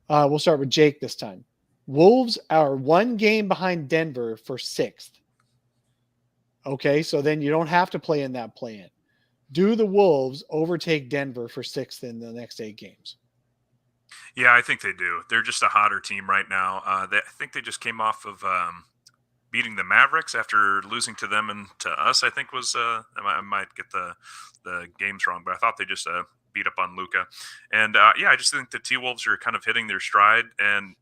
We'll start with Jake this time. Wolves are 1 game behind Denver for 6th. Okay, so then you don't have to play in that play-in. Do the Wolves overtake Denver for 6th in the next 8 games? Yeah, I think they do. They're just a hotter team right now. I think they just came off of beating the Mavericks after losing to them and to us. I think was I might get the games wrong, but I thought they just beat up on Luka. And yeah, I just think the T-Wolves are kind of hitting their stride, and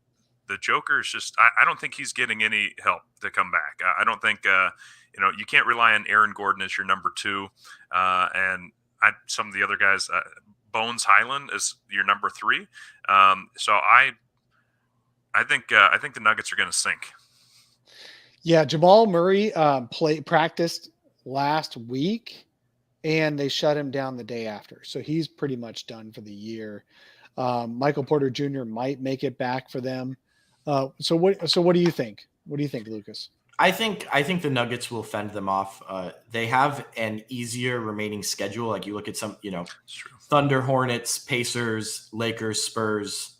the Joker is just I don't think he's getting any help to come back. I don't think you can't rely on Aaron Gordon as your number 2, and some of the other guys. Bones Highland is your number 3. So I think the Nuggets are going to sink. Yeah, Jamal Murray practiced last week, and they shut him down the day after. So he's pretty much done for the year. Michael Porter Jr. might make it back for them. So what do you think? What do you think, Lucas? I think the Nuggets will fend them off. They have an easier remaining schedule. Like you look at some, Thunder, Hornets, Pacers, Lakers, Spurs,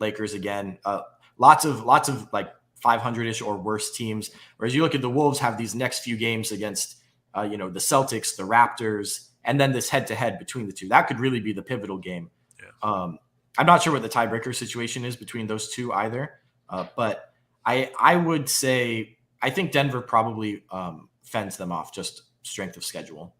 Lakers again. Lots of like 500-ish or worse teams. Whereas you look at the Wolves have these next few games against, the Celtics, the Raptors, and then this head-to-head between the two. That could really be the pivotal game. Yeah. I'm not sure what the tiebreaker situation is between those two either. But I would say I think Denver probably fends them off, just strength of schedule.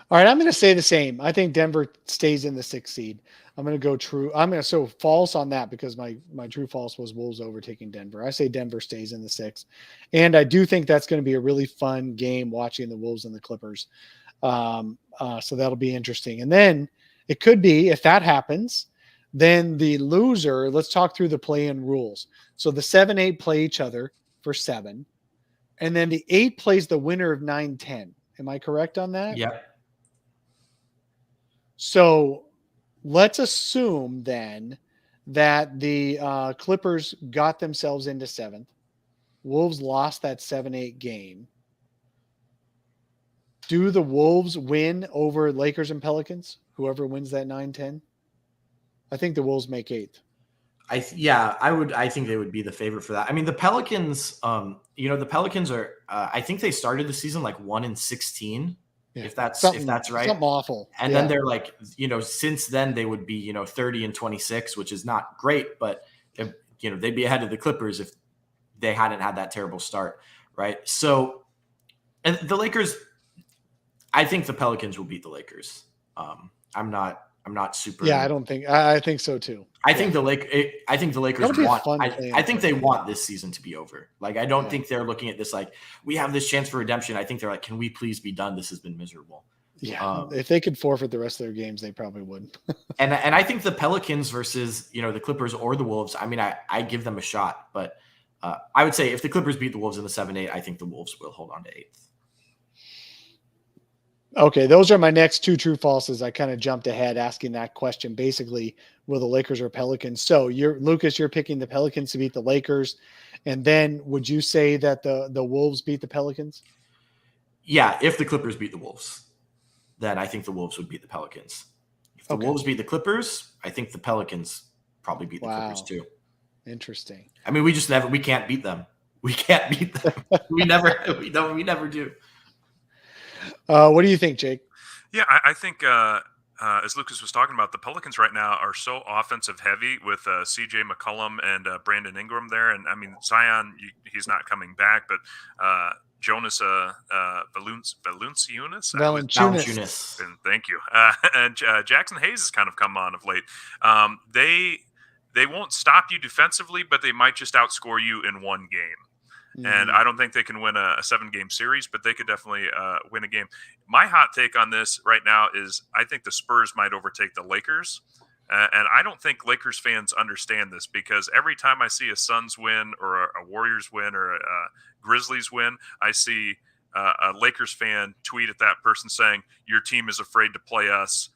All right, I'm going to say the same. I think Denver stays in the 6th seed. I'm going to go true. I'm going to so false on that because my true false was Wolves overtaking Denver. I say Denver stays in the 6th. And I do think that's going to be a really fun game watching the Wolves and the Clippers. So that'll be interesting. And then it could be, if that happens, then the loser, let's talk through the play-in rules. So the 7-8 play each other for 7. And then the 8 plays the winner of 9-10. Am I correct on that? Yeah. So let's assume then that the Clippers got themselves into 7th. Wolves lost that 7-8 game. Do the Wolves win over Lakers and Pelicans? Whoever wins that 9-10? I think the Wolves make 8th. I think they would be the favorite for that. I mean, the Pelicans, the Pelicans are, I think they started the season like 1-16. Yeah. If that's right. Something awful. And then they're like, since then they would be, 30-26, which is not great, but if, they'd be ahead of the Clippers if they hadn't had that terrible start. Right. So, and the Lakers, I think the Pelicans will beat the Lakers. I'm not super. Yeah, I think so too. I think the Lakers want. I think they want this season to be over. Like, I don't think they're looking at this like we have this chance for redemption. I think they're like, can we please be done? This has been miserable. Yeah, if they could forfeit the rest of their games, they probably would. and I think the Pelicans versus the Clippers or the Wolves. I mean, I give them a shot, but I would say if the Clippers beat the Wolves in the 7-8, I think the Wolves will hold on to 8th. Okay, those are my next 2 true falses. I kind of jumped ahead asking that question. Basically, will the Lakers or Pelicans? So Lucas, you're picking the Pelicans to beat the Lakers. And then would you say that the Wolves beat the Pelicans? Yeah, if the Clippers beat the Wolves, then I think the Wolves would beat the Pelicans. If the Wolves beat the Clippers, I think the Pelicans probably beat the Clippers too. Interesting. I mean, we can't beat them. We can't beat them. we never do. What do you think, Jake? Yeah, I think as Lucas was talking about, the Pelicans right now are so offensive heavy with C.J. McCollum and Brandon Ingram there, and I mean Zion, he's not coming back, but Jonas Valanciunas, Valanciunas. and thank you, and Jackson Hayes has kind of come on of late. They won't stop you defensively, but they might just outscore you in one game. And I don't think they can win a 7-game series, but they could definitely win a game. My hot take on this right now is I think the Spurs might overtake the Lakers. And I don't think Lakers fans understand this, because every time I see a Suns win or a Warriors win or a Grizzlies win, I see a Lakers fan tweet at that person saying, your team is afraid to play us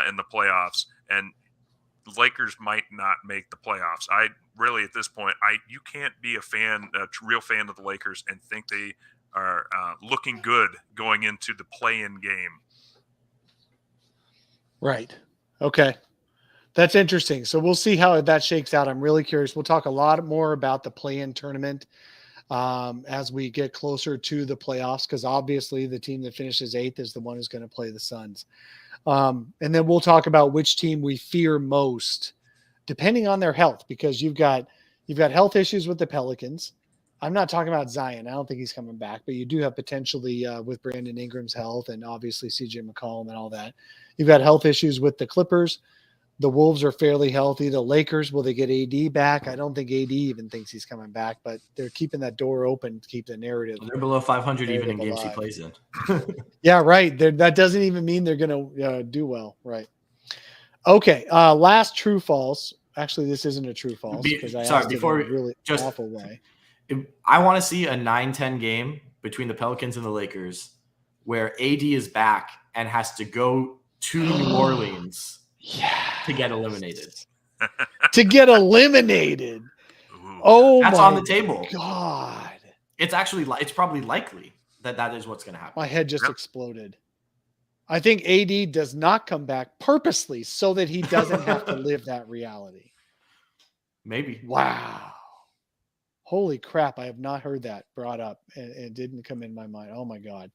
in the playoffs. And Lakers might not make the playoffs. I really, at this point, you can't be a real fan of the Lakers and think they are looking good going into the play-in game. Right. Okay. That's interesting. So we'll see how that shakes out. I'm really curious. We'll talk a lot more about the play-in tournament as we get closer to the playoffs, because obviously the team that finishes 8th is the one who's going to play the Suns. And then we'll talk about which team we fear most, depending on their health, because you've got health issues with the Pelicans. I'm not talking about Zion. I don't think he's coming back, but you do have potentially with Brandon Ingram's health and obviously CJ McCollum and all that. You've got health issues with the Clippers. The Wolves are fairly healthy. The Lakers, will they get AD back? I don't think AD even thinks he's coming back, but they're keeping that door open to keep the narrative. They're below 500 even in games he plays in. Yeah, right. That doesn't even mean they're going to do well. Right. Okay. Last true false. Actually, this isn't a true false because I asked it in a really awful way. I want to see a 9-10 game between the Pelicans and the Lakers where AD is back and has to go to New Orleans to get eliminated. To get eliminated. Oh, that's on the table. God. It's probably likely that is what's going to happen. My head just exploded. I think AD does not come back purposely so that he doesn't have to live that reality. Maybe. Wow. Holy crap. I have not heard that brought up and it didn't come in my mind. Oh my God.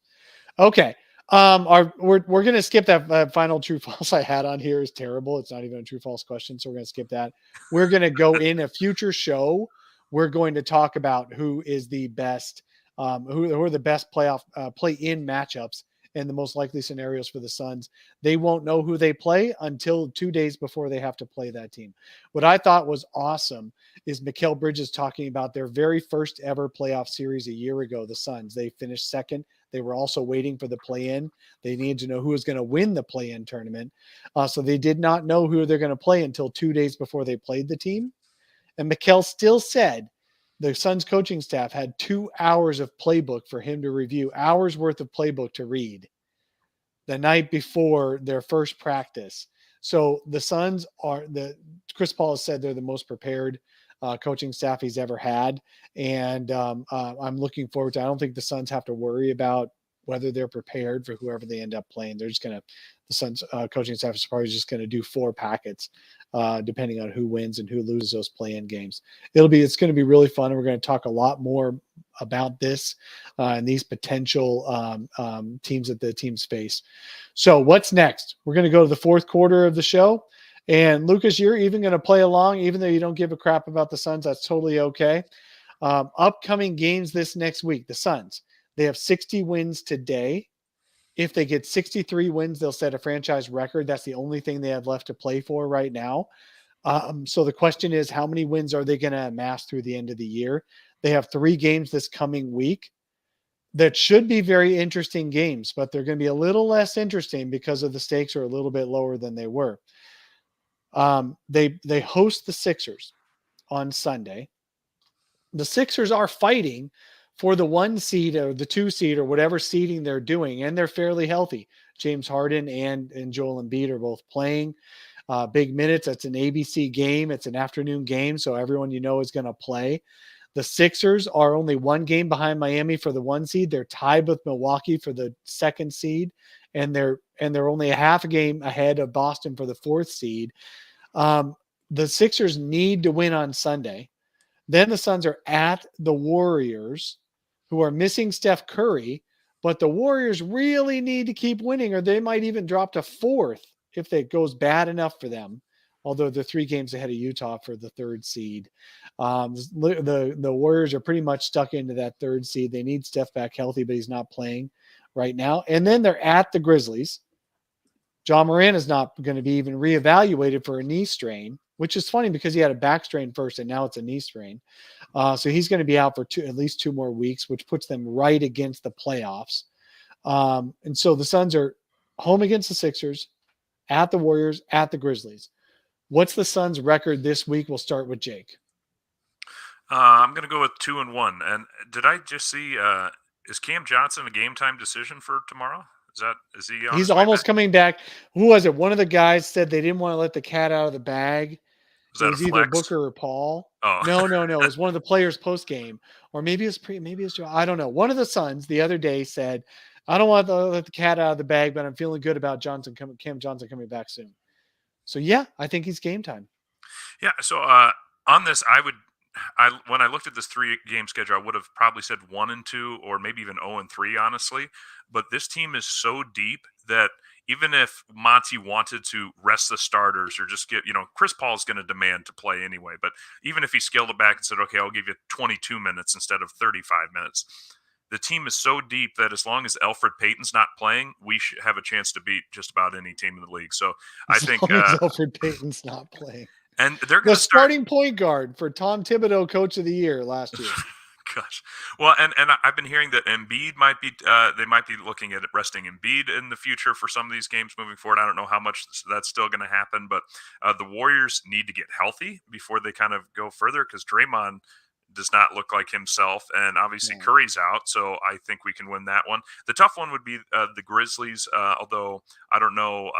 Okay. We're going to skip that final true false I had on here is terrible. It's not even a true false question. So we're going to skip that. We're going to go in a future show. We're going to talk about who is the best, who are the best playoff play-in matchups and the most likely scenarios for the Suns. They won't know who they play until 2 days before they have to play that team. What I thought was awesome is Mikal Bridges talking about their very first ever playoff series a year ago, the Suns. They finished second. They were also waiting for the play-in. They needed to know who was going to win the play-in tournament. So they did not know who they're going to play until 2 days before they played the team. And Mikal still said the Suns coaching staff had 2 hours of playbook for him to review, hours worth of playbook to read the night before their first practice. So the Suns Chris Paul has said they're the most prepared coaching staff he's ever had. And I'm looking forward to, I don't think the Suns have to worry about whether they're prepared for whoever they end up playing. They're just going to, the Suns coaching staff is probably just going to do 4 packets depending on who wins and who loses those play-in games. It's going to be really fun. And we're going to talk a lot more about this and these potential teams that the teams face. So what's next? We're going to go to the fourth quarter of the show. And Lucas, you're even going to play along, even though you don't give a crap about the Suns. That's totally okay. Upcoming games this next week, the Suns, they have 60 wins today. If they get 63 wins, they'll set a franchise record. That's the only thing they have left to play for right now. So the question is, how many wins are they going to amass through the end of the year? They have 3 games this coming week that should be very interesting games, but they're going to be a little less interesting because of the stakes are a little bit lower than they were. They host the Sixers on Sunday. The Sixers are fighting for the 1 seed or the 2 seed or whatever seeding they're doing, and they're fairly healthy. James Harden and Joel Embiid are both playing big minutes. It's an ABC game. It's an afternoon game, so everyone is going to play. The Sixers are only 1 game behind Miami for the 1 seed. They're tied with Milwaukee for the 2nd seed, and they're only a half a game ahead of Boston for the 4th seed. The Sixers need to win on Sunday. Then the Suns are at the Warriors, who are missing Steph Curry, but the Warriors really need to keep winning or they might even drop to 4th if it goes bad enough for them, although they're 3 games ahead of Utah for the 3rd seed. The Warriors are pretty much stuck into that 3rd seed. They need Steph back healthy, but he's not playing right now. And then they're at the Grizzlies. John Moran is not going to be even reevaluated for a knee strain, which is funny because he had a back strain first and now it's a knee strain. So he's going to be out for at least 2 more weeks, which puts them right against the playoffs. And so the Suns are home against the Sixers, at the Warriors, at the Grizzlies. What's the Suns' record this week? We'll start with Jake. I'm going to go with 2-1. And did I just see? Is Cam Johnson a game time decision for tomorrow? Is he? He's almost coming back. Who was it? One of the guys said they didn't want to let the cat out of the bag. It was either Booker or Paul. Oh. No. It was one of the players post game, or maybe it's Joe. I don't know. One of the Suns the other day said, "I don't want to let the cat out of the bag, but I'm feeling good about Cam Johnson coming back soon." So yeah, I think he's game time. Yeah. So on this, when I looked at this 3-game schedule, I would have probably said 1-2 or maybe even 0-3, honestly. But this team is so deep that even if Monty wanted to rest the starters or just Chris Paul is going to demand to play anyway. But even if he scaled it back and said, okay, I'll give you 22 minutes instead of 35 minutes. The team is so deep that as long as Elfrid Payton's not playing, we should have a chance to beat just about any team in the league. So I think Elfrid Payton's not playing. And they're going to starting point guard for Tom Thibodeau Coach of the Year last year. Gosh, well, and I've been hearing that Embiid might be they might be looking at resting Embiid in the future for some of these games moving forward. I don't know how much that's still going to happen, but the Warriors need to get healthy before they kind of go further because Draymond does not look like himself, and obviously Curry's out, so I think we can win that one. The tough one would be the Grizzlies, although I don't know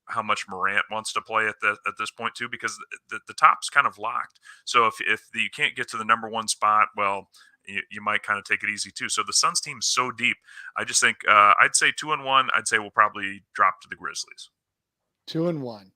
how much Morant wants to play at this point too, because the top's kind of locked. So if you can't get to the number 1 spot, well, you might kind of take it easy too. So the Suns team is so deep. I just think I'd say 2-1. I'd say we'll probably drop to the Grizzlies. 2-1.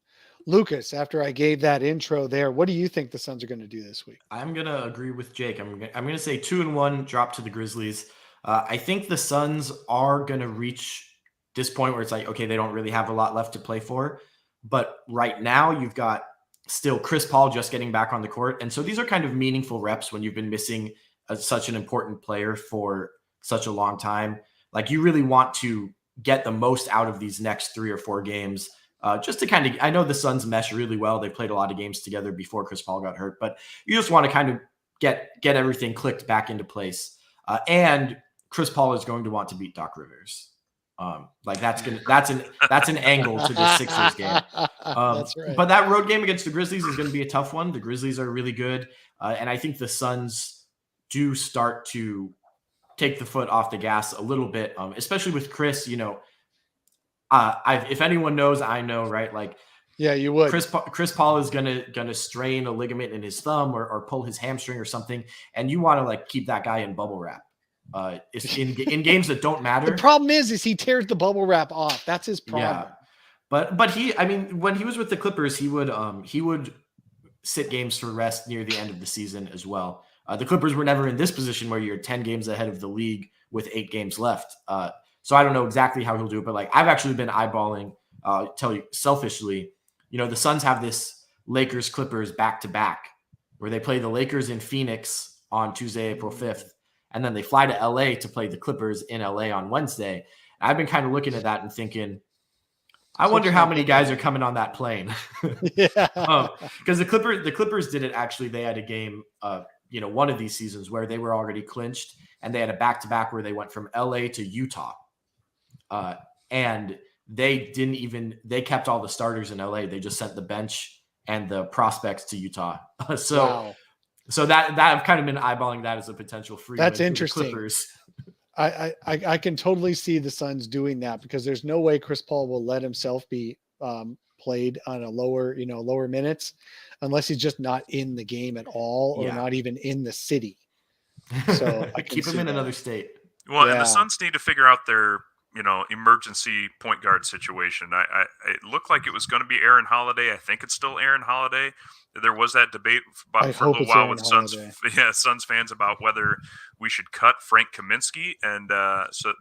Lucas, after I gave that intro there, what do you think the Suns are going to do this week? I'm going to agree with Jake. I'm going to say 2-1, drop to the Grizzlies. I think the Suns are going to reach this point where it's like, okay, they don't really have a lot left to play for. But right now you've got still Chris Paul just getting back on the court. And so these are kind of meaningful reps when you've been missing such an important player for such a long time. Like you really want to get the most out of these next 3 or 4 games. Just to kind of, I know the Suns mesh really well. They played a lot of games together before Chris Paul got hurt, but you just want to kind of get everything clicked back into place. And Chris Paul is going to want to beat Doc Rivers. That's an angle to the Sixers game. That's right. But that road game against the Grizzlies is going to be a tough one. The Grizzlies are really good. And I think the Suns do start to take the foot off the gas a little bit, especially with Chris, if anyone knows, I know, right? Like, yeah, you would. Chris Paul is gonna strain a ligament in his thumb or pull his hamstring or something, and you want to like keep that guy in bubble wrap. In games that don't matter. The problem is he tears the bubble wrap off. That's his problem. Yeah, but when he was with the Clippers, he would sit games for rest near the end of the season as well. The Clippers were never in this position where you're 10 games ahead of the league with 8 games left. So I don't know exactly how he'll do it, but like I've actually been eyeballing, tell you selfishly, the Suns have this Lakers Clippers back to back where they play the Lakers in Phoenix on Tuesday, April 5th. And then they fly to LA to play the Clippers in LA on Wednesday. I've been kind of looking at that and thinking, I wonder how many guys are coming on that plane. Yeah. Because the Clippers did it actually. They had a game, one of these seasons where they were already clinched and they had a back-to-back where they went from LA to Utah. And they kept all the starters in LA. They just sent the bench and the prospects to Utah. So that I've kind of been eyeballing that as a potential free. That's win interesting. For the Clippers. I can totally see the Suns doing that because there's no way Chris Paul will let himself be played on a lower minutes unless he's just not in the game at all or not even in the city. So I keep him in another state. Well, and the Suns need to figure out their emergency point guard situation. It looked like it was going to be Aaron Holiday. I think it's still Aaron Holiday. There was that debate for a little while with Suns fans about whether we should cut Frank Kaminsky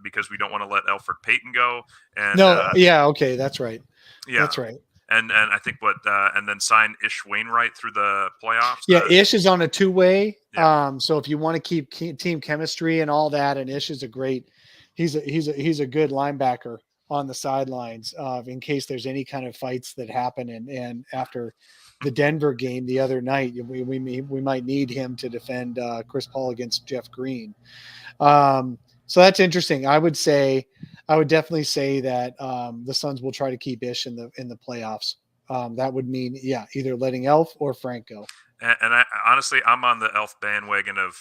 because we don't want to let Elfrid Payton go. And okay, that's right. Yeah, That's right. And I think and then sign Ish Wainwright through the playoffs. Yeah, Ish is on a two-way. Yeah. So if you want to keep team chemistry and all that, and Ish is he's a good linebacker on the sidelines in case there's any kind of fights that happen. And after the Denver game the other night, we might need him to defend Chris Paul against Jeff Green. So that's interesting. I would definitely say that the Suns will try to keep Ish in the playoffs. That would mean, either letting Elf or Franco. And I honestly, I'm on the Elf bandwagon of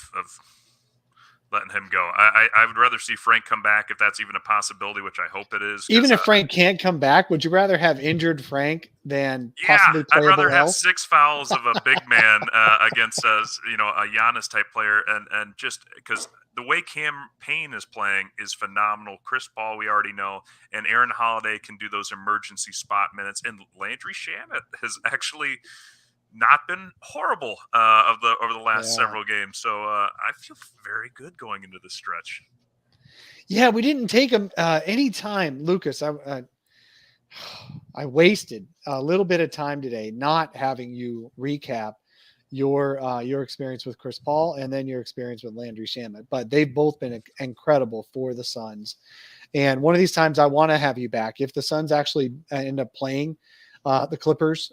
letting him go. I would rather see Frank come back if that's even a possibility, which I hope it is. Even if Frank can't come back, would you rather have injured Frank than possibly playable I'd rather have Elf? 6 fouls of a big man against a Giannis type player, and just because the way Cam Payne is playing is phenomenal. Chris Paul, we already know, and Aaron Holiday can do those emergency spot minutes, and Landry Shamet has actually not been horrible over the last several games. So I feel very good going into this stretch. Yeah, we didn't take him any time, Lucas. I wasted a little bit of time today not having you recap your experience with Chris Paul and then your experience with Landry Shamet. But they've both been incredible for the Suns. And one of these times I want to have you back. If the Suns actually end up playing the Clippers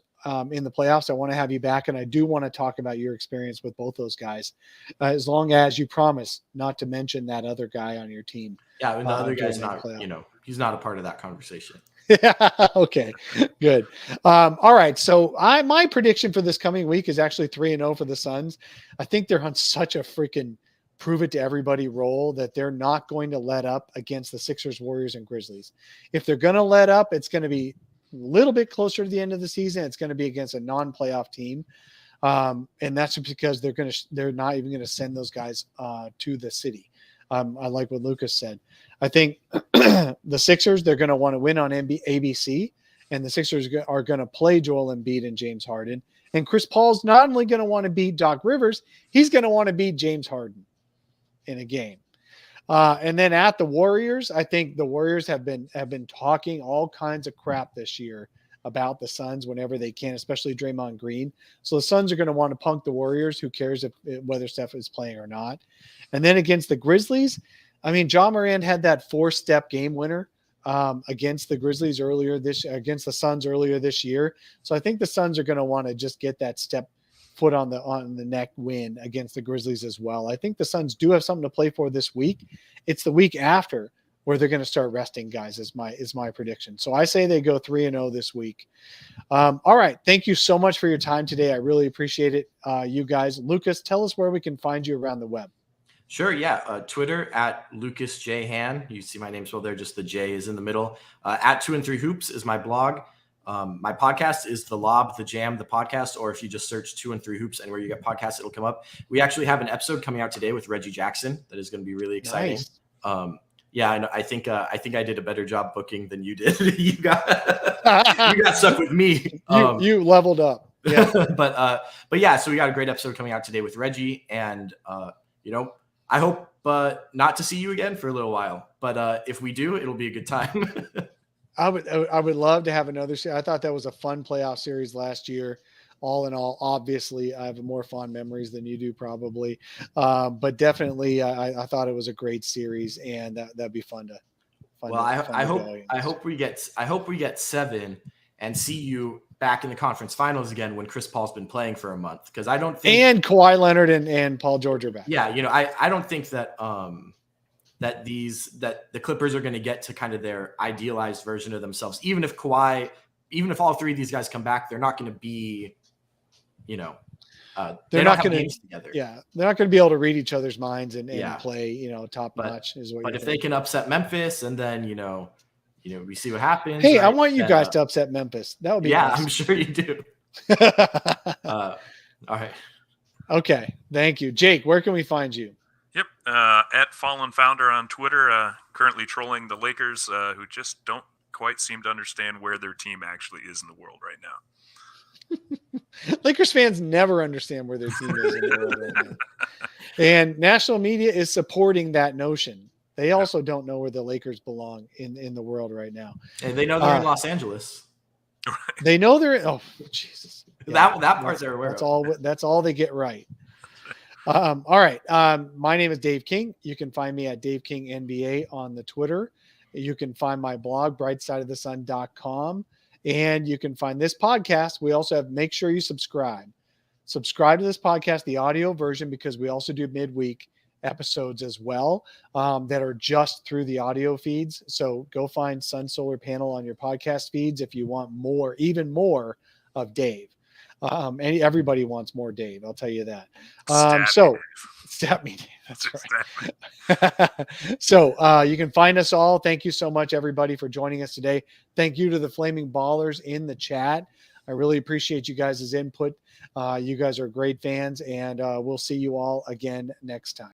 in the playoffs, I want to have you back. And I do want to talk about your experience with both those guys, as long as you promise not to mention that other guy on your team. Yeah, I mean, the other guy's not, he's not a part of that conversation. Okay, good. All right. So my prediction for this coming week is actually 3-0 for the Suns. I think they're on such a freaking prove it to everybody roll that they're not going to let up against the Sixers, Warriors, and Grizzlies. If they're going to let up, it's going to be a little bit closer to the end of the season. It's going to be against a non-playoff team. And that's because they're not even going to send those guys to the city. I like what Lucas said. I think the Sixers, they're going to want to win on ABC, and the Sixers are going to play Joel Embiid and James Harden. And Chris Paul's not only going to want to beat Doc Rivers, he's going to want to beat James Harden in a game. And then at the Warriors, I think the Warriors have been talking all kinds of crap this year about the Suns whenever they can, especially Draymond Green. So the Suns are going to want to punk the Warriors. Who cares whether Steph is playing or not? And then against the Grizzlies, I mean, Ja Morant had that 4-step game winner against the Grizzlies against the Suns earlier this year. So I think the Suns are going to want to just get that foot on the neck win against the Grizzlies as well. I think the Suns do have something to play for this week. It's the week after where they're going to start resting guys is my prediction. So I say they go 3-0 this week. All right. Thank you so much for your time today. I really appreciate it. You guys. Lucas, tell us where we can find you around the web. Sure, yeah. Twitter at Lucas J. Hann. You see my name spelled there, just the J is in the middle. At 2 and 3 Hoops is my blog. My podcast is The Lob, The Jam, the podcast, or if you just search 2 and 3 Hoops and where you get podcasts, it'll come up. We actually have an episode coming out today with Reggie Jackson that is going to be really exciting. Nice. Yeah, I think I did a better job booking than you did. you got stuck with me. You leveled up. Yeah. but yeah, so we got a great episode coming out today with Reggie, and I hope not to see you again for a little while, but if we do, it'll be a good time. I would love to have another series. I thought that was a fun playoff series last year. All in all, obviously, I have more fond memories than you do probably, but definitely, I thought it was a great series, and that'd be fun to. I hope we get 7 and see you back in the conference finals again when Chris Paul's been playing for a month, because I don't think and Kawhi Leonard and Paul George are back. Yeah, I don't think that that the Clippers are going to get to kind of their idealized version of themselves. Even if all 3 of these guys come back, they're not going to be, they're not going to together. Yeah, they're not going to be able to read each other's minds and play, top notch. But if they can upset Memphis and then we see what happens. Hey, right? I want you guys to upset Memphis. That would be awesome. I'm sure you do. All right. Okay. Thank you. Jake, where can we find you? Yep. At Fallen Founder on Twitter, currently trolling the Lakers, who just don't quite seem to understand where their team actually is in the world right now. Lakers fans never understand where their team is in the world right now. And national media is supporting that notion. They also don't know where the Lakers belong in the world right now. And they know they're in Los Angeles. They know they're. Oh, Jesus. That part they're aware of. That's all they get right. All right. My name is Dave King. You can find me at Dave King NBA on the Twitter. You can find my blog, brightsideofthesun.com. And you can find this podcast. We also have, make sure you subscribe. Subscribe to this podcast, the audio version, because we also do midweek episodes as well that are just through the audio feeds. So go find Sun Solar Panel on your podcast feeds if you want more, even more of Dave. And everybody wants more Dave, I'll tell you that. Stab me, Dave. That's right. So you can find us all. Thank you so much, everybody, for joining us today. Thank you to the Flaming Ballers in the chat. I really appreciate you guys' input. You guys are great fans, and we'll see you all again next time.